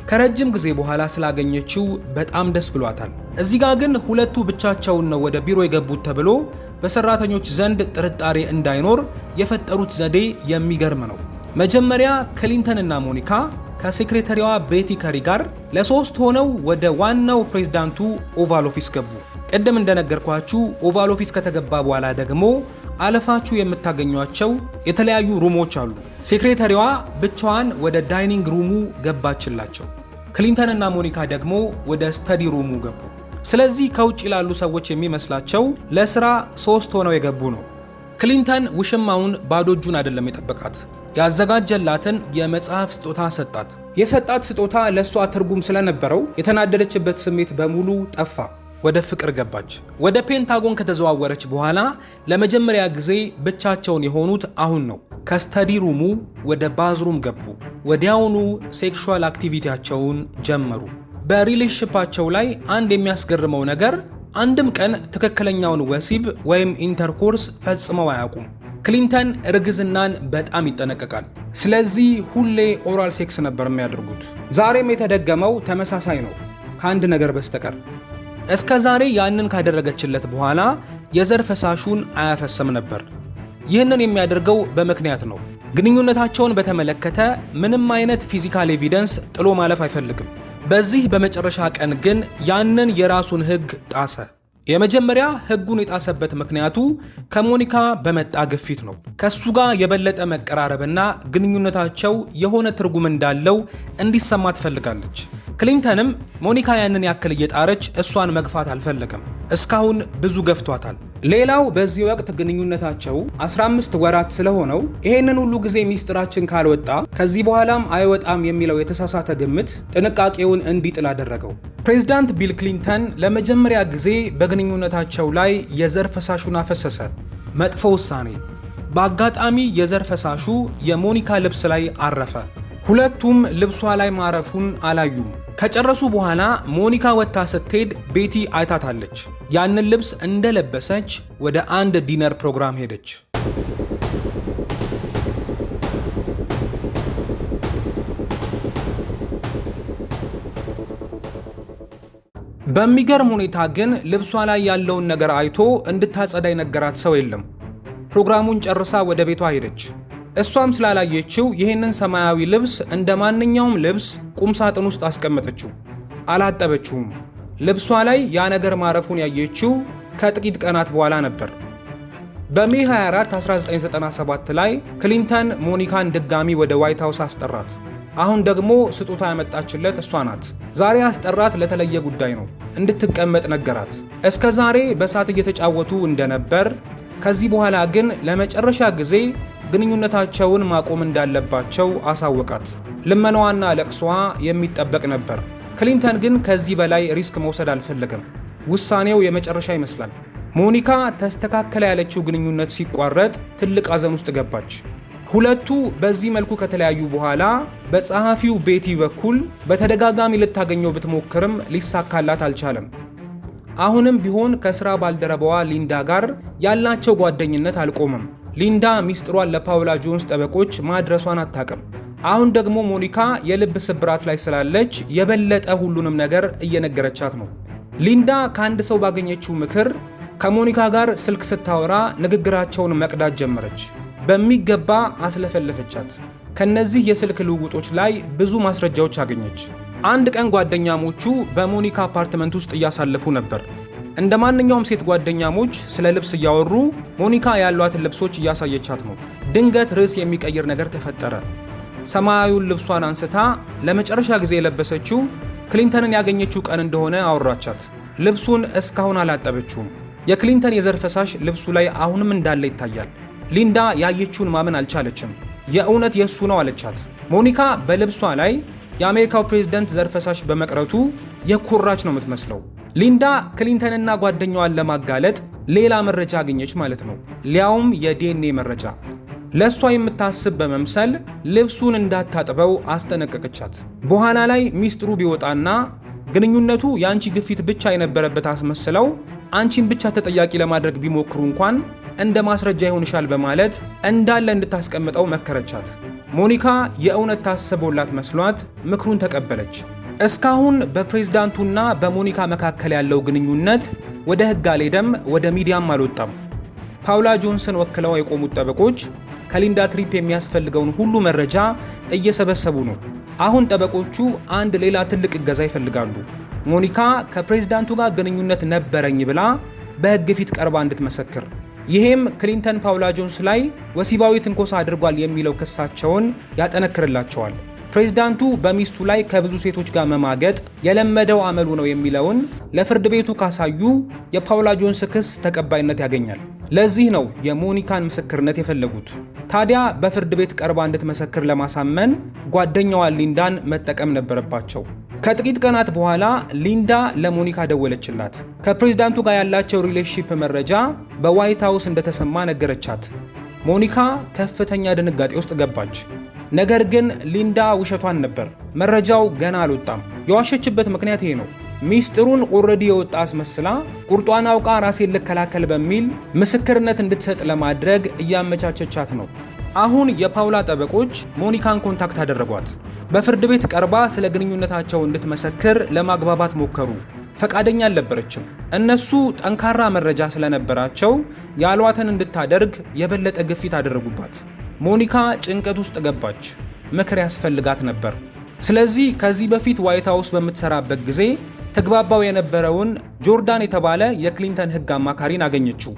ከረጅም ጊዜ በኋላ ስላገኘችው በጣም ደስ ብሏታል። እዚህ ጋር ግን ሁለቱ ብቻቸውን ነው ወደ ቢሮ የገቡት ተብሎ በሰራተኞች ዘንድ ጥርጣሬ እንዳይኖር የፈጠሩት ዘዴ የሚገርም ነው። መጀመሪያ ክሊንተንና ሞኒካ ከሴክሬታሪዋ ቤቲ ከሪ ጋር ለሶስት ሆነው ወደ ዋናው ፕሬዝዳንቱ ኦቫል ኦፊስ ገቡ። ቅድም እንደነገርኳችሁ ኦቫል ኦፊስ ከተገባ በኋላ ደግሞ አለፋችሁ የምታገኟቸው የተለያዩ ሩሞች አሉ። ሴክሬታሪዋ ብቻዋን ወደ ዳይኒንግ ሩሙ ገባችላቸው። ክሊንተንና ሞኒካ ደግሞ ወደ ስተዲ ሩሙ ገቡ። ስለዚህ ከውጭ ላሉ ሰዎች የሚመስላቸው ለስራ ሶስት ሆነው የገቡ ነው። ክሊንተን ውሽማውን ባዶ እጁን አይደለም የጠበቃት። ያዘጋጀላትን የመጽሐፍ ስጦታ ሰጣት። የሰጣት ስጦታ ለእሷ ትርጉም ስለነበረው የተናደደችበት ስሜት በሙሉ ጠፋ። ወደ ፍቅር ገባች። ወደ ፔንታጎን ከተዘዋወረች በኋላ ለመጀመሪያ ጊዜ ብቻቸውን የሆኑት አሁን ነው። ከስተዲ ሩሙ ወደ ባዝሩም ገቡ። ወዲያውኑ ሴክሹዋል አክቲቪቲያቸውን ጀመሩ። በሪሌሽንሺፓቸው ላይ አንድ የሚያስገርመው ነገር አንድም ቀን ትክክለኛውን ወሲብ ወይም ኢንተርኮርስ ፈጽመው አያውቁም። ክሊንተን እርግዝናን በጣም ይጠነቀቃል። ስለዚህ ሁሌ ኦራል ሴክስ ነበር የሚያደርጉት። ዛሬም የተደገመው ተመሳሳይ ነው ከአንድ ነገር በስተቀር። እስከ ዛሬ ያንን ካደረገችለት በኋላ የዘር ፈሳሹን አያፈሰም ነበር። ይህንን የሚያደርገው በምክንያት ነው። ግንኙነታቸውን በተመለከተ ምንም አይነት ፊዚካል ኤቪደንስ ጥሎ ማለፍ አይፈልግም። በዚህ በመጨረሻ ቀን ግን ያንን የራሱን ሕግ ጣሰ። የመጀመሪያ ሕጉን የጣሰበት ምክንያቱ ከሞኒካ በመጣ ግፊት ነው። ከሱ ጋር የበለጠ መቀራረብና ግንኙነታቸው የሆነ ትርጉም እንዳለው እንዲሰማ ትፈልጋለች። ክሊንተንም ሞኒካ ያንን ያክል እየጣረች እሷን መግፋት አልፈለገም። እስካሁን ብዙ ገፍቷታል። ሌላው በዚህ ወቅት ግንኙነታቸው 15 ወራት ስለሆነው ይሄንን ሁሉ ጊዜ ሚስጥራችን ካልወጣ ከዚህ በኋላም አይወጣም የሚለው የተሳሳተ ግምት ጥንቃቄውን እንዲጥል አደረገው። ፕሬዝዳንት ቢል ክሊንተን ለመጀመሪያ ጊዜ በግንኙነታቸው ላይ የዘር ፈሳሹን አፈሰሰ። መጥፎ ውሳኔ። በአጋጣሚ የዘር ፈሳሹ የሞኒካ ልብስ ላይ አረፈ። ሁለቱም ልብሷ ላይ ማረፉን አላዩም። ከጨረሱ በኋላ ሞኒካ ወጥታ ስትሄድ ቤቲ አይታታለች። ያንን ልብስ እንደለበሰች ወደ አንድ ዲነር ፕሮግራም ሄደች። በሚገርም ሁኔታ ግን ልብሷ ላይ ያለውን ነገር አይቶ እንድታጸዳ የነገራት ሰው የለም። ፕሮግራሙን ጨርሳ ወደ ቤቷ ሄደች። እሷም ስላላየችው ይህንን ሰማያዊ ልብስ እንደ ማንኛውም ልብስ ቁም ሳጥን ውስጥ አስቀመጠችው። አላጠበችውም። ልብሷ ላይ ያ ነገር ማረፉን ያየችው ከጥቂት ቀናት በኋላ ነበር። በሜይ 24 1997 ላይ ክሊንተን ሞኒካን ድጋሚ ወደ ዋይት ሃውስ አስጠራት። አሁን ደግሞ ስጦታ ያመጣችለት እሷ ናት። ዛሬ አስጠራት ለተለየ ጉዳይ ነው። እንድትቀመጥ ነገራት። እስከ ዛሬ በሳት እየተጫወቱ እንደነበር፣ ከዚህ በኋላ ግን ለመጨረሻ ጊዜ ግንኙነታቸውን ማቆም እንዳለባቸው አሳወቃት። ልመናዋና ለቅሷ የሚጠበቅ ነበር። ክሊንተን ግን ከዚህ በላይ ሪስክ መውሰድ አልፈለገም። ውሳኔው የመጨረሻ ይመስላል። ሞኒካ ተስተካከለ ያለችው ግንኙነት ሲቋረጥ ትልቅ ሐዘን ውስጥ ገባች። ሁለቱ በዚህ መልኩ ከተለያዩ በኋላ በጸሐፊው ቤቲ በኩል በተደጋጋሚ ልታገኘው ብትሞክርም ሊሳካላት አልቻለም። አሁንም ቢሆን ከሥራ ባልደረባዋ ሊንዳ ጋር ያላቸው ጓደኝነት አልቆመም። ሊንዳ ሚስጥሯን ለፓውላ ጆንስ ጠበቆች ማድረሷን አታውቅም። አሁን ደግሞ ሞኒካ የልብ ስብራት ላይ ስላለች የበለጠ ሁሉንም ነገር እየነገረቻት ነው። ሊንዳ ከአንድ ሰው ባገኘችው ምክር ከሞኒካ ጋር ስልክ ስታወራ ንግግራቸውን መቅዳት ጀመረች። በሚገባ አስለፈለፈቻት። ከነዚህ የስልክ ልውውጦች ላይ ብዙ ማስረጃዎች አገኘች። አንድ ቀን ጓደኛሞቹ በሞኒካ አፓርትመንት ውስጥ እያሳለፉ ነበር። እንደ ማንኛውም ሴት ጓደኛሞች ስለ ልብስ እያወሩ ሞኒካ ያሏትን ልብሶች እያሳየቻት ነው። ድንገት ርዕስ የሚቀይር ነገር ተፈጠረ። ሰማያዊውን ልብሷን አንስታ ለመጨረሻ ጊዜ የለበሰችው ክሊንተንን ያገኘችው ቀን እንደሆነ አወራቻት። ልብሱን እስካሁን አላጠበችውም። የክሊንተን የዘር ፈሳሽ ልብሱ ላይ አሁንም እንዳለ ይታያል። ሊንዳ ያየችውን ማመን አልቻለችም። የእውነት የእሱ ነው አለቻት። ሞኒካ በልብሷ ላይ የአሜሪካው ፕሬዝደንት ዘር ፈሳሽ በመቅረቱ የኮራች ነው የምትመስለው። ሊንዳ ክሊንተንና ጓደኛዋን ለማጋለጥ ሌላ መረጃ አገኘች ማለት ነው፣ ሊያውም የዲኤንኤ መረጃ። ለእሷ የምታስብ በመምሰል ልብሱን እንዳታጥበው አስጠነቀቀቻት። በኋላ ላይ ሚስጥሩ ቢወጣና ግንኙነቱ የአንቺ ግፊት ብቻ የነበረበት አስመስለው አንቺን ብቻ ተጠያቂ ለማድረግ ቢሞክሩ እንኳን እንደ ማስረጃ ይሆንሻል በማለት እንዳለ እንድታስቀምጠው መከረቻት። ሞኒካ የእውነት ታስቦላት መስሏት ምክሩን ተቀበለች። እስካሁን በፕሬዝዳንቱና በሞኒካ መካከል ያለው ግንኙነት ወደ ሕግ አልሄደም፣ ወደ ሚዲያም አልወጣም። ፓውላ ጆንስን ወክለው የቆሙት ጠበቆች ከሊንዳ ትሪፕ የሚያስፈልገውን ሁሉ መረጃ እየሰበሰቡ ነው። አሁን ጠበቆቹ አንድ ሌላ ትልቅ እገዛ ይፈልጋሉ። ሞኒካ ከፕሬዝዳንቱ ጋር ግንኙነት ነበረኝ ብላ በሕግ ፊት ቀርባ እንድትመሰክር። ይሄም ክሊንተን ፓውላ ጆንስ ላይ ወሲባዊ ትንኮሳ አድርጓል የሚለው ክሳቸውን ያጠነክርላቸዋል። ፕሬዝዳንቱ በሚስቱ ላይ ከብዙ ሴቶች ጋር መማገጥ የለመደው አመሉ ነው የሚለውን ለፍርድ ቤቱ ካሳዩ የፓውላ ጆንስ ክስ ተቀባይነት ያገኛል። ለዚህ ነው የሞኒካን ምስክርነት የፈለጉት። ታዲያ በፍርድ ቤት ቀርባ እንድትመሰክር ለማሳመን ጓደኛዋ ሊንዳን መጠቀም ነበረባቸው። ከጥቂት ቀናት በኋላ ሊንዳ ለሞኒካ ደወለችላት። ከፕሬዝዳንቱ ጋር ያላቸው ሪሌሽንሺፕ መረጃ በዋይት ሃውስ እንደተሰማ ነገረቻት። ሞኒካ ከፍተኛ ድንጋጤ ውስጥ ገባች። ነገር ግን ሊንዳ ውሸቷን ነበር። መረጃው ገና አልወጣም። የዋሸችበት ምክንያት ይሄ ነው። ሚስጥሩን ኦልሬዲ የወጣ አስመስላ ቁርጧን አውቃ ራሴን ልከላከል በሚል ምስክርነት እንድትሰጥ ለማድረግ እያመቻቸቻት ነው። አሁን የፓውላ ጠበቆች ሞኒካን ኮንታክት አደረጓት። በፍርድ ቤት ቀርባ ስለ ግንኙነታቸው እንድትመሰክር ለማግባባት ሞከሩ። ፈቃደኛ አልነበረችም። እነሱ ጠንካራ መረጃ ስለነበራቸው ያሏትን እንድታደርግ የበለጠ ግፊት አደረጉባት። ሞኒካ ጭንቀት ውስጥ ገባች። ምክር ያስፈልጋት ነበር። ስለዚህ ከዚህ በፊት ዋይት ሃውስ በምትሰራበት ጊዜ ተግባባው የነበረውን ጆርዳን የተባለ የክሊንተን ሕግ አማካሪን አገኘችው።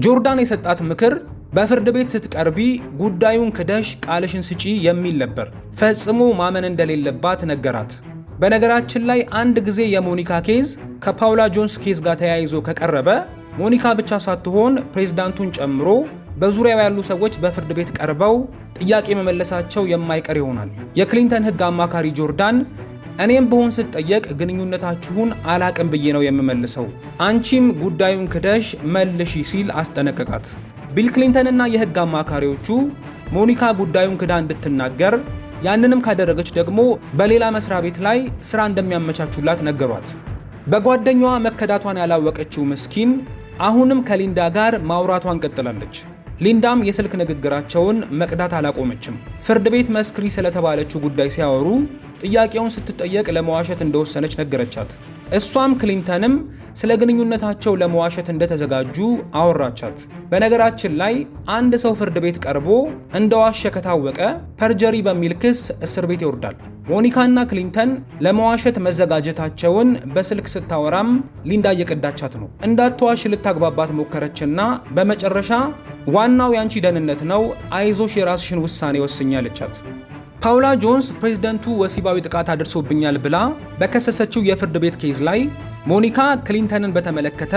ጆርዳን የሰጣት ምክር በፍርድ ቤት ስትቀርቢ ጉዳዩን ክደሽ ቃልሽን ስጪ የሚል ነበር። ፈጽሞ ማመን እንደሌለባት ነገራት። በነገራችን ላይ አንድ ጊዜ የሞኒካ ኬዝ ከፓውላ ጆንስ ኬዝ ጋር ተያይዞ ከቀረበ ሞኒካ ብቻ ሳትሆን ፕሬዝዳንቱን ጨምሮ በዙሪያው ያሉ ሰዎች በፍርድ ቤት ቀርበው ጥያቄ መመለሳቸው የማይቀር ይሆናል። የክሊንተን ሕግ አማካሪ ጆርዳን እኔም በሆን ስትጠየቅ ግንኙነታችሁን አላቅም ብዬ ነው የምመልሰው፣ አንቺም ጉዳዩን ክደሽ መልሺ ሲል አስጠነቀቃት። ቢል ክሊንተንና የሕግ አማካሪዎቹ ሞኒካ ጉዳዩን ክዳ እንድትናገር ያንንም ካደረገች ደግሞ በሌላ መስሪያ ቤት ላይ ስራ እንደሚያመቻቹላት ነገሯት። በጓደኛዋ መከዳቷን ያላወቀችው ምስኪን አሁንም ከሊንዳ ጋር ማውራቷን ቀጥላለች። ሊንዳም የስልክ ንግግራቸውን መቅዳት አላቆመችም። ፍርድ ቤት መስክሪ ስለተባለችው ጉዳይ ሲያወሩ ጥያቄውን ስትጠየቅ ለመዋሸት እንደወሰነች ነገረቻት። እሷም ክሊንተንም ስለ ግንኙነታቸው ለመዋሸት እንደተዘጋጁ አወራቻት። በነገራችን ላይ አንድ ሰው ፍርድ ቤት ቀርቦ እንደዋሸ ከታወቀ ፐርጀሪ በሚል ክስ እስር ቤት ይወርዳል። ሞኒካና ክሊንተን ለመዋሸት መዘጋጀታቸውን በስልክ ስታወራም ሊንዳ እየቀዳቻት ነው። እንዳትዋሽ ልታግባባት ሞከረችና በመጨረሻ ዋናው ያንቺ ደህንነት ነው፣ አይዞሽ የራስሽን ውሳኔ ወስኝ አለቻት። ፓውላ ጆንስ ፕሬዝደንቱ ወሲባዊ ጥቃት አድርሶብኛል ብላ በከሰሰችው የፍርድ ቤት ኬዝ ላይ ሞኒካ ክሊንተንን በተመለከተ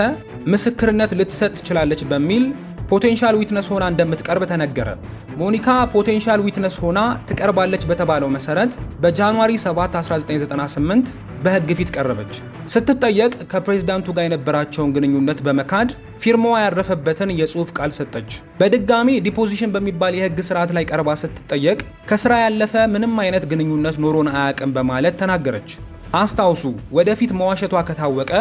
ምስክርነት ልትሰጥ ትችላለች በሚል ፖቴንሻል ዊትነስ ሆና እንደምትቀርብ ተነገረ። ሞኒካ ፖቴንሻል ዊትነስ ሆና ትቀርባለች በተባለው መሰረት በጃንዋሪ 7 1998 በሕግ ፊት ቀረበች። ስትጠየቅ ከፕሬዝዳንቱ ጋር የነበራቸውን ግንኙነት በመካድ ፊርማዋ ያረፈበትን የጽሑፍ ቃል ሰጠች። በድጋሚ ዲፖዚሽን በሚባል የሕግ ስርዓት ላይ ቀርባ ስትጠየቅ ከስራ ያለፈ ምንም አይነት ግንኙነት ኖሮን አያውቅም በማለት ተናገረች። አስታውሱ፣ ወደፊት መዋሸቷ ከታወቀ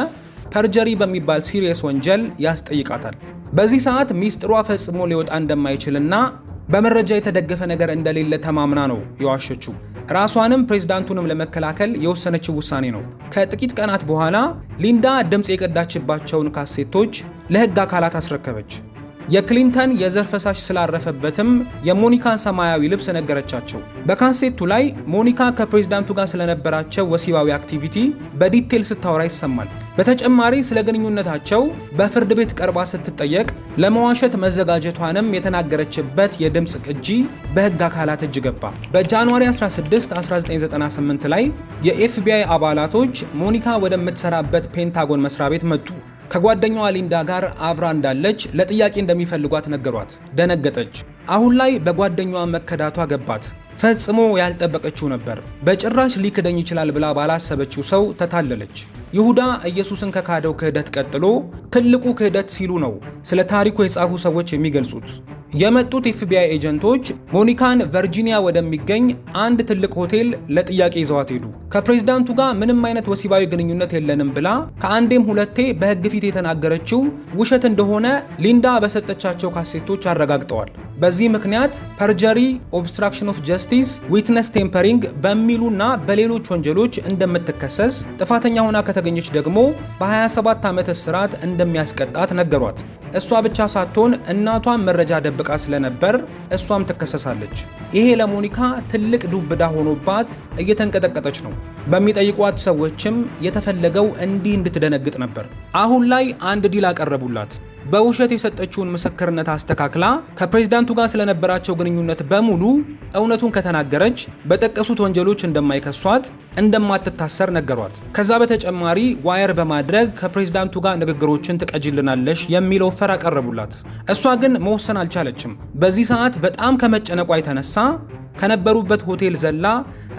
ፐርጀሪ በሚባል ሲሪየስ ወንጀል ያስጠይቃታል። በዚህ ሰዓት ሚስጥሯ ፈጽሞ ሊወጣ እንደማይችልና በመረጃ የተደገፈ ነገር እንደሌለ ተማምና ነው የዋሸችው። ራሷንም ፕሬዝዳንቱንም ለመከላከል የወሰነችው ውሳኔ ነው። ከጥቂት ቀናት በኋላ ሊንዳ ድምፅ የቀዳችባቸውን ካሴቶች ለሕግ አካላት አስረከበች። የክሊንተን የዘር ፈሳሽ ስላረፈበትም የሞኒካን ሰማያዊ ልብስ ነገረቻቸው። በካሴቱ ላይ ሞኒካ ከፕሬዝዳንቱ ጋር ስለነበራቸው ወሲባዊ አክቲቪቲ በዲቴል ስታወራ ይሰማል። በተጨማሪ ስለ ግንኙነታቸው በፍርድ ቤት ቀርባ ስትጠየቅ ለመዋሸት መዘጋጀቷንም የተናገረችበት የድምፅ ቅጂ በሕግ አካላት እጅ ገባ። በጃንዋሪ 16 1998 ላይ የኤፍቢአይ አባላቶች ሞኒካ ወደምትሰራበት ፔንታጎን መስሪያ ቤት መጡ። ከጓደኛዋ ሊንዳ ጋር አብራ እንዳለች ለጥያቄ እንደሚፈልጓት ነገሯት። ደነገጠች። አሁን ላይ በጓደኛዋ መከዳቷ ገባት። ፈጽሞ ያልጠበቀችው ነበር። በጭራሽ ሊክደኝ ይችላል ብላ ባላሰበችው ሰው ተታለለች። ይሁዳ ኢየሱስን ከካደው ክህደት ቀጥሎ ትልቁ ክህደት ሲሉ ነው ስለ ታሪኩ የጻፉ ሰዎች የሚገልጹት። የመጡት ኤፍቢአይ ኤጀንቶች ሞኒካን ቨርጂኒያ ወደሚገኝ አንድ ትልቅ ሆቴል ለጥያቄ ይዘዋት ሄዱ። ከፕሬዝዳንቱ ጋር ምንም አይነት ወሲባዊ ግንኙነት የለንም ብላ ከአንዴም ሁለቴ በሕግ ፊት የተናገረችው ውሸት እንደሆነ ሊንዳ በሰጠቻቸው ካሴቶች አረጋግጠዋል። በዚህ ምክንያት ፐርጀሪ፣ ኦብስትራክሽን ኦፍ ጀስቲስ፣ ዊትነስ ቴምፐሪንግ በሚሉና በሌሎች ወንጀሎች እንደምትከሰስ፣ ጥፋተኛ ሆና ከተገኘች ደግሞ በ27 ዓመት እስራት እንደሚያስቀጣት ነገሯት። እሷ ብቻ ሳትሆን እናቷን መረጃ ደብቃ ስለነበር እሷም ትከሰሳለች። ይሄ ለሞኒካ ትልቅ ዱብዳ ሆኖባት እየተንቀጠቀጠች ነው። በሚጠይቋት ሰዎችም የተፈለገው እንዲህ እንድትደነግጥ ነበር። አሁን ላይ አንድ ዲል አቀረቡላት። በውሸት የሰጠችውን ምስክርነት አስተካክላ ከፕሬዝዳንቱ ጋር ስለነበራቸው ግንኙነት በሙሉ እውነቱን ከተናገረች በጠቀሱት ወንጀሎች እንደማይከሷት፣ እንደማትታሰር ነገሯት። ከዛ በተጨማሪ ዋየር በማድረግ ከፕሬዝዳንቱ ጋር ንግግሮችን ትቀጅልናለሽ የሚል ኦፈር አቀረቡላት። እሷ ግን መወሰን አልቻለችም። በዚህ ሰዓት በጣም ከመጨነቋ የተነሳ ከነበሩበት ሆቴል ዘላ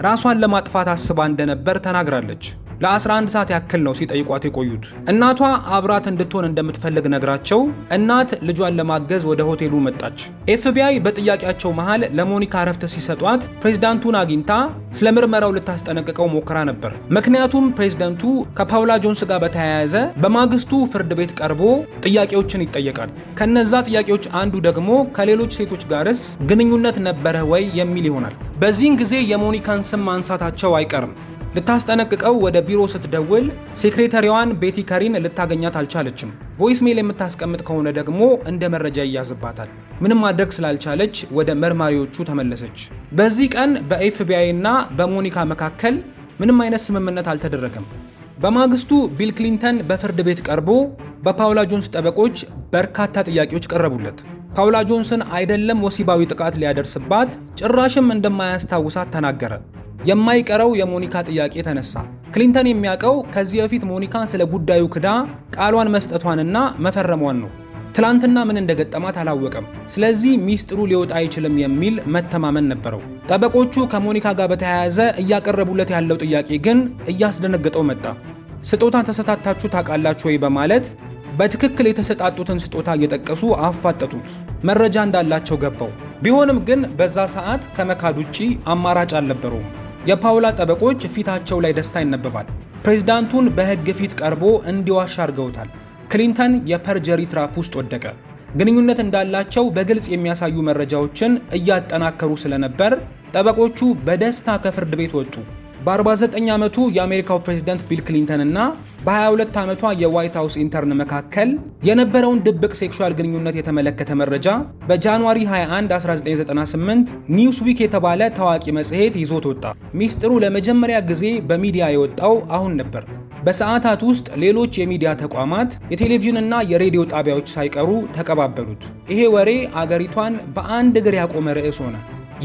ራሷን ለማጥፋት አስባ እንደነበር ተናግራለች። ለ11 ሰዓት ያክል ነው ሲጠይቋት የቆዩት። እናቷ አብራት እንድትሆን እንደምትፈልግ ነግራቸው እናት ልጇን ለማገዝ ወደ ሆቴሉ መጣች። ኤፍቢአይ በጥያቄያቸው መሃል ለሞኒካ ረፍት ሲሰጧት ፕሬዝዳንቱን አግኝታ ስለ ምርመራው ልታስጠነቅቀው ሞክራ ነበር። ምክንያቱም ፕሬዝዳንቱ ከፓውላ ጆንስ ጋር በተያያዘ በማግስቱ ፍርድ ቤት ቀርቦ ጥያቄዎችን ይጠየቃል። ከነዛ ጥያቄዎች አንዱ ደግሞ ከሌሎች ሴቶች ጋርስ ግንኙነት ነበረ ወይ የሚል ይሆናል። በዚህን ጊዜ የሞኒካን ስም ማንሳታቸው አይቀርም። ልታስጠነቅቀው ወደ ቢሮ ስትደውል ሴክሬታሪዋን ቤቲ ከሪን ልታገኛት አልቻለችም። ቮይስ ሜል የምታስቀምጥ ከሆነ ደግሞ እንደ መረጃ ይያዝባታል። ምንም ማድረግ ስላልቻለች ወደ መርማሪዎቹ ተመለሰች። በዚህ ቀን በኤፍቢአይ እና በሞኒካ መካከል ምንም አይነት ስምምነት አልተደረገም። በማግስቱ ቢል ክሊንተን በፍርድ ቤት ቀርቦ በፓውላ ጆንስ ጠበቆች በርካታ ጥያቄዎች ቀረቡለት። ፓውላ ጆንስን አይደለም ወሲባዊ ጥቃት ሊያደርስባት ጭራሽም እንደማያስታውሳት ተናገረ። የማይቀረው የሞኒካ ጥያቄ ተነሳ። ክሊንተን የሚያውቀው ከዚህ በፊት ሞኒካ ስለ ጉዳዩ ክዳ ቃሏን መስጠቷንና መፈረሟን ነው። ትላንትና ምን እንደገጠማት አላወቀም። ስለዚህ ሚስጥሩ ሊወጣ አይችልም የሚል መተማመን ነበረው። ጠበቆቹ ከሞኒካ ጋር በተያያዘ እያቀረቡለት ያለው ጥያቄ ግን እያስደነገጠው መጣ። ስጦታ ተሰጣጣችሁ ታውቃላችሁ ወይ በማለት በትክክል የተሰጣጡትን ስጦታ እየጠቀሱ አፋጠጡት። መረጃ እንዳላቸው ገባው። ቢሆንም ግን በዛ ሰዓት ከመካድ ውጪ አማራጭ አልነበረውም። የፓውላ ጠበቆች ፊታቸው ላይ ደስታ ይነበባል። ፕሬዝዳንቱን በሕግ ፊት ቀርቦ እንዲዋሻ አድርገውታል። ክሊንተን የፐርጀሪ ትራፕ ውስጥ ወደቀ። ግንኙነት እንዳላቸው በግልጽ የሚያሳዩ መረጃዎችን እያጠናከሩ ስለነበር ጠበቆቹ በደስታ ከፍርድ ቤት ወጡ። በ49 ዓመቱ የአሜሪካው ፕሬዝዳንት ቢል ክሊንተን እና በ22 ዓመቷ የዋይት ሃውስ ኢንተርን መካከል የነበረውን ድብቅ ሴክሹዋል ግንኙነት የተመለከተ መረጃ በጃንዋሪ 21 1998 ኒውስዊክ የተባለ ታዋቂ መጽሔት ይዞት ወጣ። ሚስጥሩ ለመጀመሪያ ጊዜ በሚዲያ የወጣው አሁን ነበር። በሰዓታት ውስጥ ሌሎች የሚዲያ ተቋማት፣ የቴሌቪዥንና የሬዲዮ ጣቢያዎች ሳይቀሩ ተቀባበሉት። ይሄ ወሬ አገሪቷን በአንድ እግር ያቆመ ርዕስ ሆነ።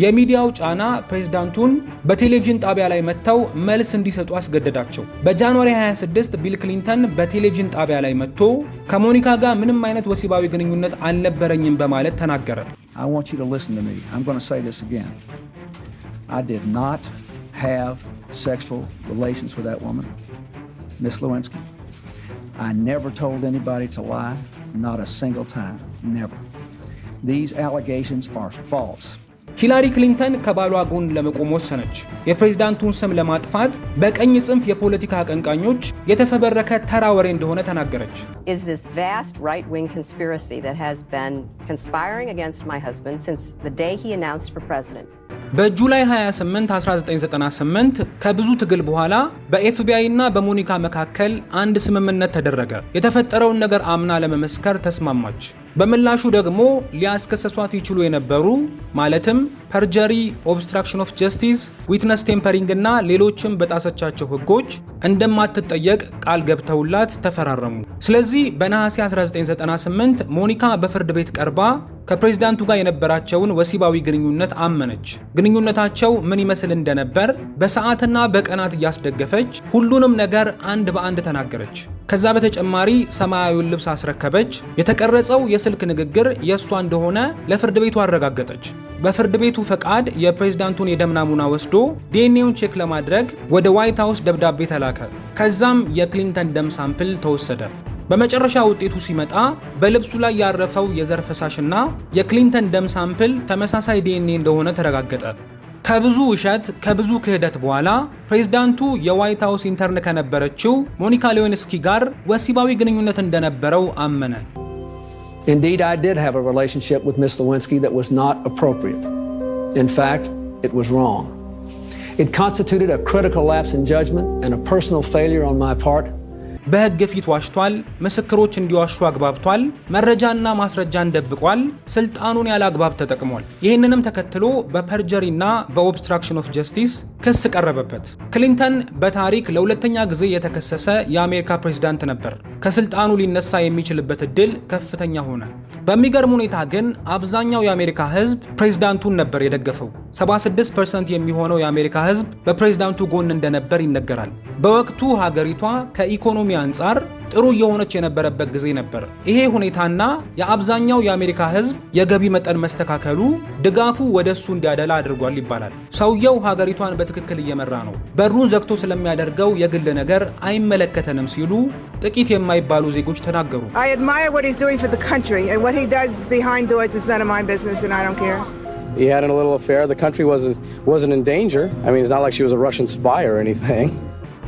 የሚዲያው ጫና ፕሬዝዳንቱን በቴሌቪዥን ጣቢያ ላይ መጥተው መልስ እንዲሰጡ አስገደዳቸው። በጃንዋሪ 26 ቢል ክሊንተን በቴሌቪዥን ጣቢያ ላይ መጥቶ ከሞኒካ ጋር ምንም አይነት ወሲባዊ ግንኙነት አልነበረኝም በማለት ተናገረ። I want you to listen to me. I'm going to say this again. I did not have sexual relations with that woman, Miss Lewinsky. I never told anybody to lie, not a single time, never. These allegations are false. ሂላሪ ክሊንተን ከባሏ ጎን ለመቆም ወሰነች። የፕሬዝዳንቱን ስም ለማጥፋት በቀኝ ጽንፍ የፖለቲካ አቀንቃኞች የተፈበረከ ተራ ወሬ እንደሆነ ተናገረች። Is this vast right-wing conspiracy that has been conspiring against my husband since the day he announced for president. በጁላይ 28 1998 ከብዙ ትግል በኋላ በኤፍቢአይ እና በሞኒካ መካከል አንድ ስምምነት ተደረገ። የተፈጠረውን ነገር አምና ለመመስከር ተስማማች። በምላሹ ደግሞ ሊያስከሰሷት ይችሉ የነበሩ ማለትም ፐርጀሪ፣ ኦብስትራክሽን ኦፍ ጀስቲስ፣ ዊትነስ ቴምፐሪንግ እና ሌሎችም በጣሰቻቸው ሕጎች እንደማትጠየቅ ቃል ገብተውላት ተፈራረሙ። ስለዚህ በነሐሴ 1998 ሞኒካ በፍርድ ቤት ቀርባ ከፕሬዝዳንቱ ጋር የነበራቸውን ወሲባዊ ግንኙነት አመነች። ግንኙነታቸው ምን ይመስል እንደነበር በሰዓትና በቀናት እያስደገፈች ሁሉንም ነገር አንድ በአንድ ተናገረች። ከዛ በተጨማሪ ሰማያዊውን ልብስ አስረከበች። የተቀረጸው የስልክ ንግግር የእሷ እንደሆነ ለፍርድ ቤቱ አረጋገጠች። በፍርድ ቤቱ ፈቃድ የፕሬዝዳንቱን የደም ናሙና ወስዶ ዲኤንኤውን ቼክ ለማድረግ ወደ ዋይት ሃውስ ደብዳቤ ተላከ። ከዛም የክሊንተን ደም ሳምፕል ተወሰደ። በመጨረሻ ውጤቱ ሲመጣ በልብሱ ላይ ያረፈው የዘር ፈሳሽና የክሊንተን ደም ሳምፕል ተመሳሳይ ዲኤንኤ እንደሆነ ተረጋገጠ። ከብዙ ውሸት፣ ከብዙ ክህደት በኋላ ፕሬዝዳንቱ የዋይት ሃውስ ኢንተርን ከነበረችው ሞኒካ ሌዊንስኪ ጋር ወሲባዊ ግንኙነት እንደነበረው አመነ። Indeed, I did have a relationship with Miss Lewinsky that was not appropriate. In fact, it was wrong. It constituted a critical lapse in judgment and a personal failure on my part. በሕግ ፊት ዋሽቷል። ምስክሮች እንዲዋሹ አግባብቷል። መረጃና ማስረጃን ደብቋል። ስልጣኑን ያለ አግባብ ተጠቅሟል። ይህንንም ተከትሎ በፐርጀሪና በኦብስትራክሽን ኦፍ ጀስቲስ ክስ ቀረበበት። ክሊንተን በታሪክ ለሁለተኛ ጊዜ የተከሰሰ የአሜሪካ ፕሬዝዳንት ነበር። ከስልጣኑ ሊነሳ የሚችልበት እድል ከፍተኛ ሆነ። በሚገርም ሁኔታ ግን አብዛኛው የአሜሪካ ሕዝብ ፕሬዝዳንቱን ነበር የደገፈው። 76% የሚሆነው የአሜሪካ ሕዝብ በፕሬዝዳንቱ ጎን እንደነበር ይነገራል። በወቅቱ ሀገሪቷ ከኢኮኖሚ አንጻር ጥሩ እየሆነች የነበረበት ጊዜ ነበር። ይሄ ሁኔታና የአብዛኛው የአሜሪካ ሕዝብ የገቢ መጠን መስተካከሉ ድጋፉ ወደ እሱ እንዲያደላ አድርጓል ይባላል። ሰውየው ሀገሪቷን በትክክል እየመራ ነው፣ በሩን ዘግቶ ስለሚያደርገው የግል ነገር አይመለከተንም ሲሉ ጥቂት የማይባሉ ዜጎች ተናገሩ። I admire what he's doing for the country, and what he does behind doors is none of my business, and I don't care. He had a little affair. The country wasn't in danger. I mean, it's not like she was a Russian spy or anything.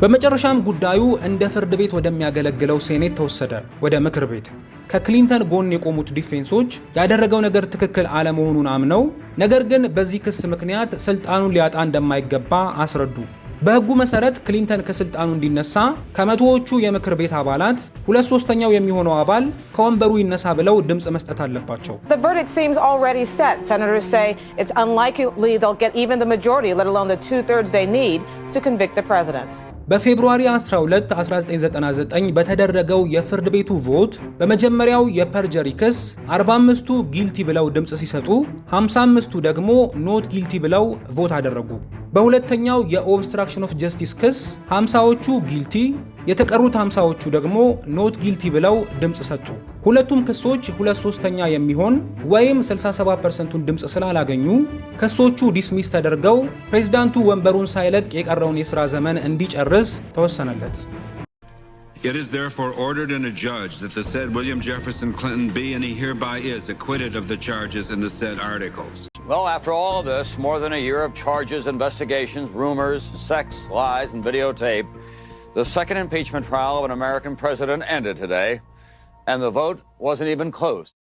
በመጨረሻም ጉዳዩ እንደ ፍርድ ቤት ወደሚያገለግለው ሴኔት ተወሰደ፣ ወደ ምክር ቤት። ከክሊንተን ጎን የቆሙት ዲፌንሶች ያደረገው ነገር ትክክል አለመሆኑን አምነው፣ ነገር ግን በዚህ ክስ ምክንያት ስልጣኑን ሊያጣ እንደማይገባ አስረዱ። በሕጉ መሰረት ክሊንተን ከስልጣኑ እንዲነሳ ከመቶዎቹ የምክር ቤት አባላት 2/3 የሚሆነው አባል ከወንበሩ ይነሳ ብለው ድምፅ መስጠት አለባቸው። The verdict seems already set. Senators say it's unlikely they'll get even the majority, let alone the 2/3 they need to convict the president. በፌብሩዋሪ 12 1999 በተደረገው የፍርድ ቤቱ ቮት በመጀመሪያው የፐርጀሪ ክስ 45ቱ ጊልቲ ብለው ድምፅ ሲሰጡ 55ቱ ደግሞ ኖት ጊልቲ ብለው ቮት አደረጉ። በሁለተኛው የኦብስትራክሽን ኦፍ ጀስቲስ ክስ 50ዎቹ ጊልቲ፣ የተቀሩት 50ዎቹ ደግሞ ኖት ጊልቲ ብለው ድምፅ ሰጡ። ሁለቱም ክሶች 2/3 የሚሆን ወይም 67%ን ድምፅ ስላላገኙ ክሶቹ ዲስሚስ ተደርገው ፕሬዝዳንቱ ወንበሩን ሳይለቅ የቀረውን የሥራ ዘመን እንዲጨርስ ተወሰነለት። It is therefore ordered and adjudged that the said William Jefferson Clinton be and he hereby is acquitted of the charges in the said articles. Well, after all of this, more than a year of charges, investigations, rumors, sex, lies, and videotape, the second impeachment trial of an American president ended today, and the vote wasn't even closed.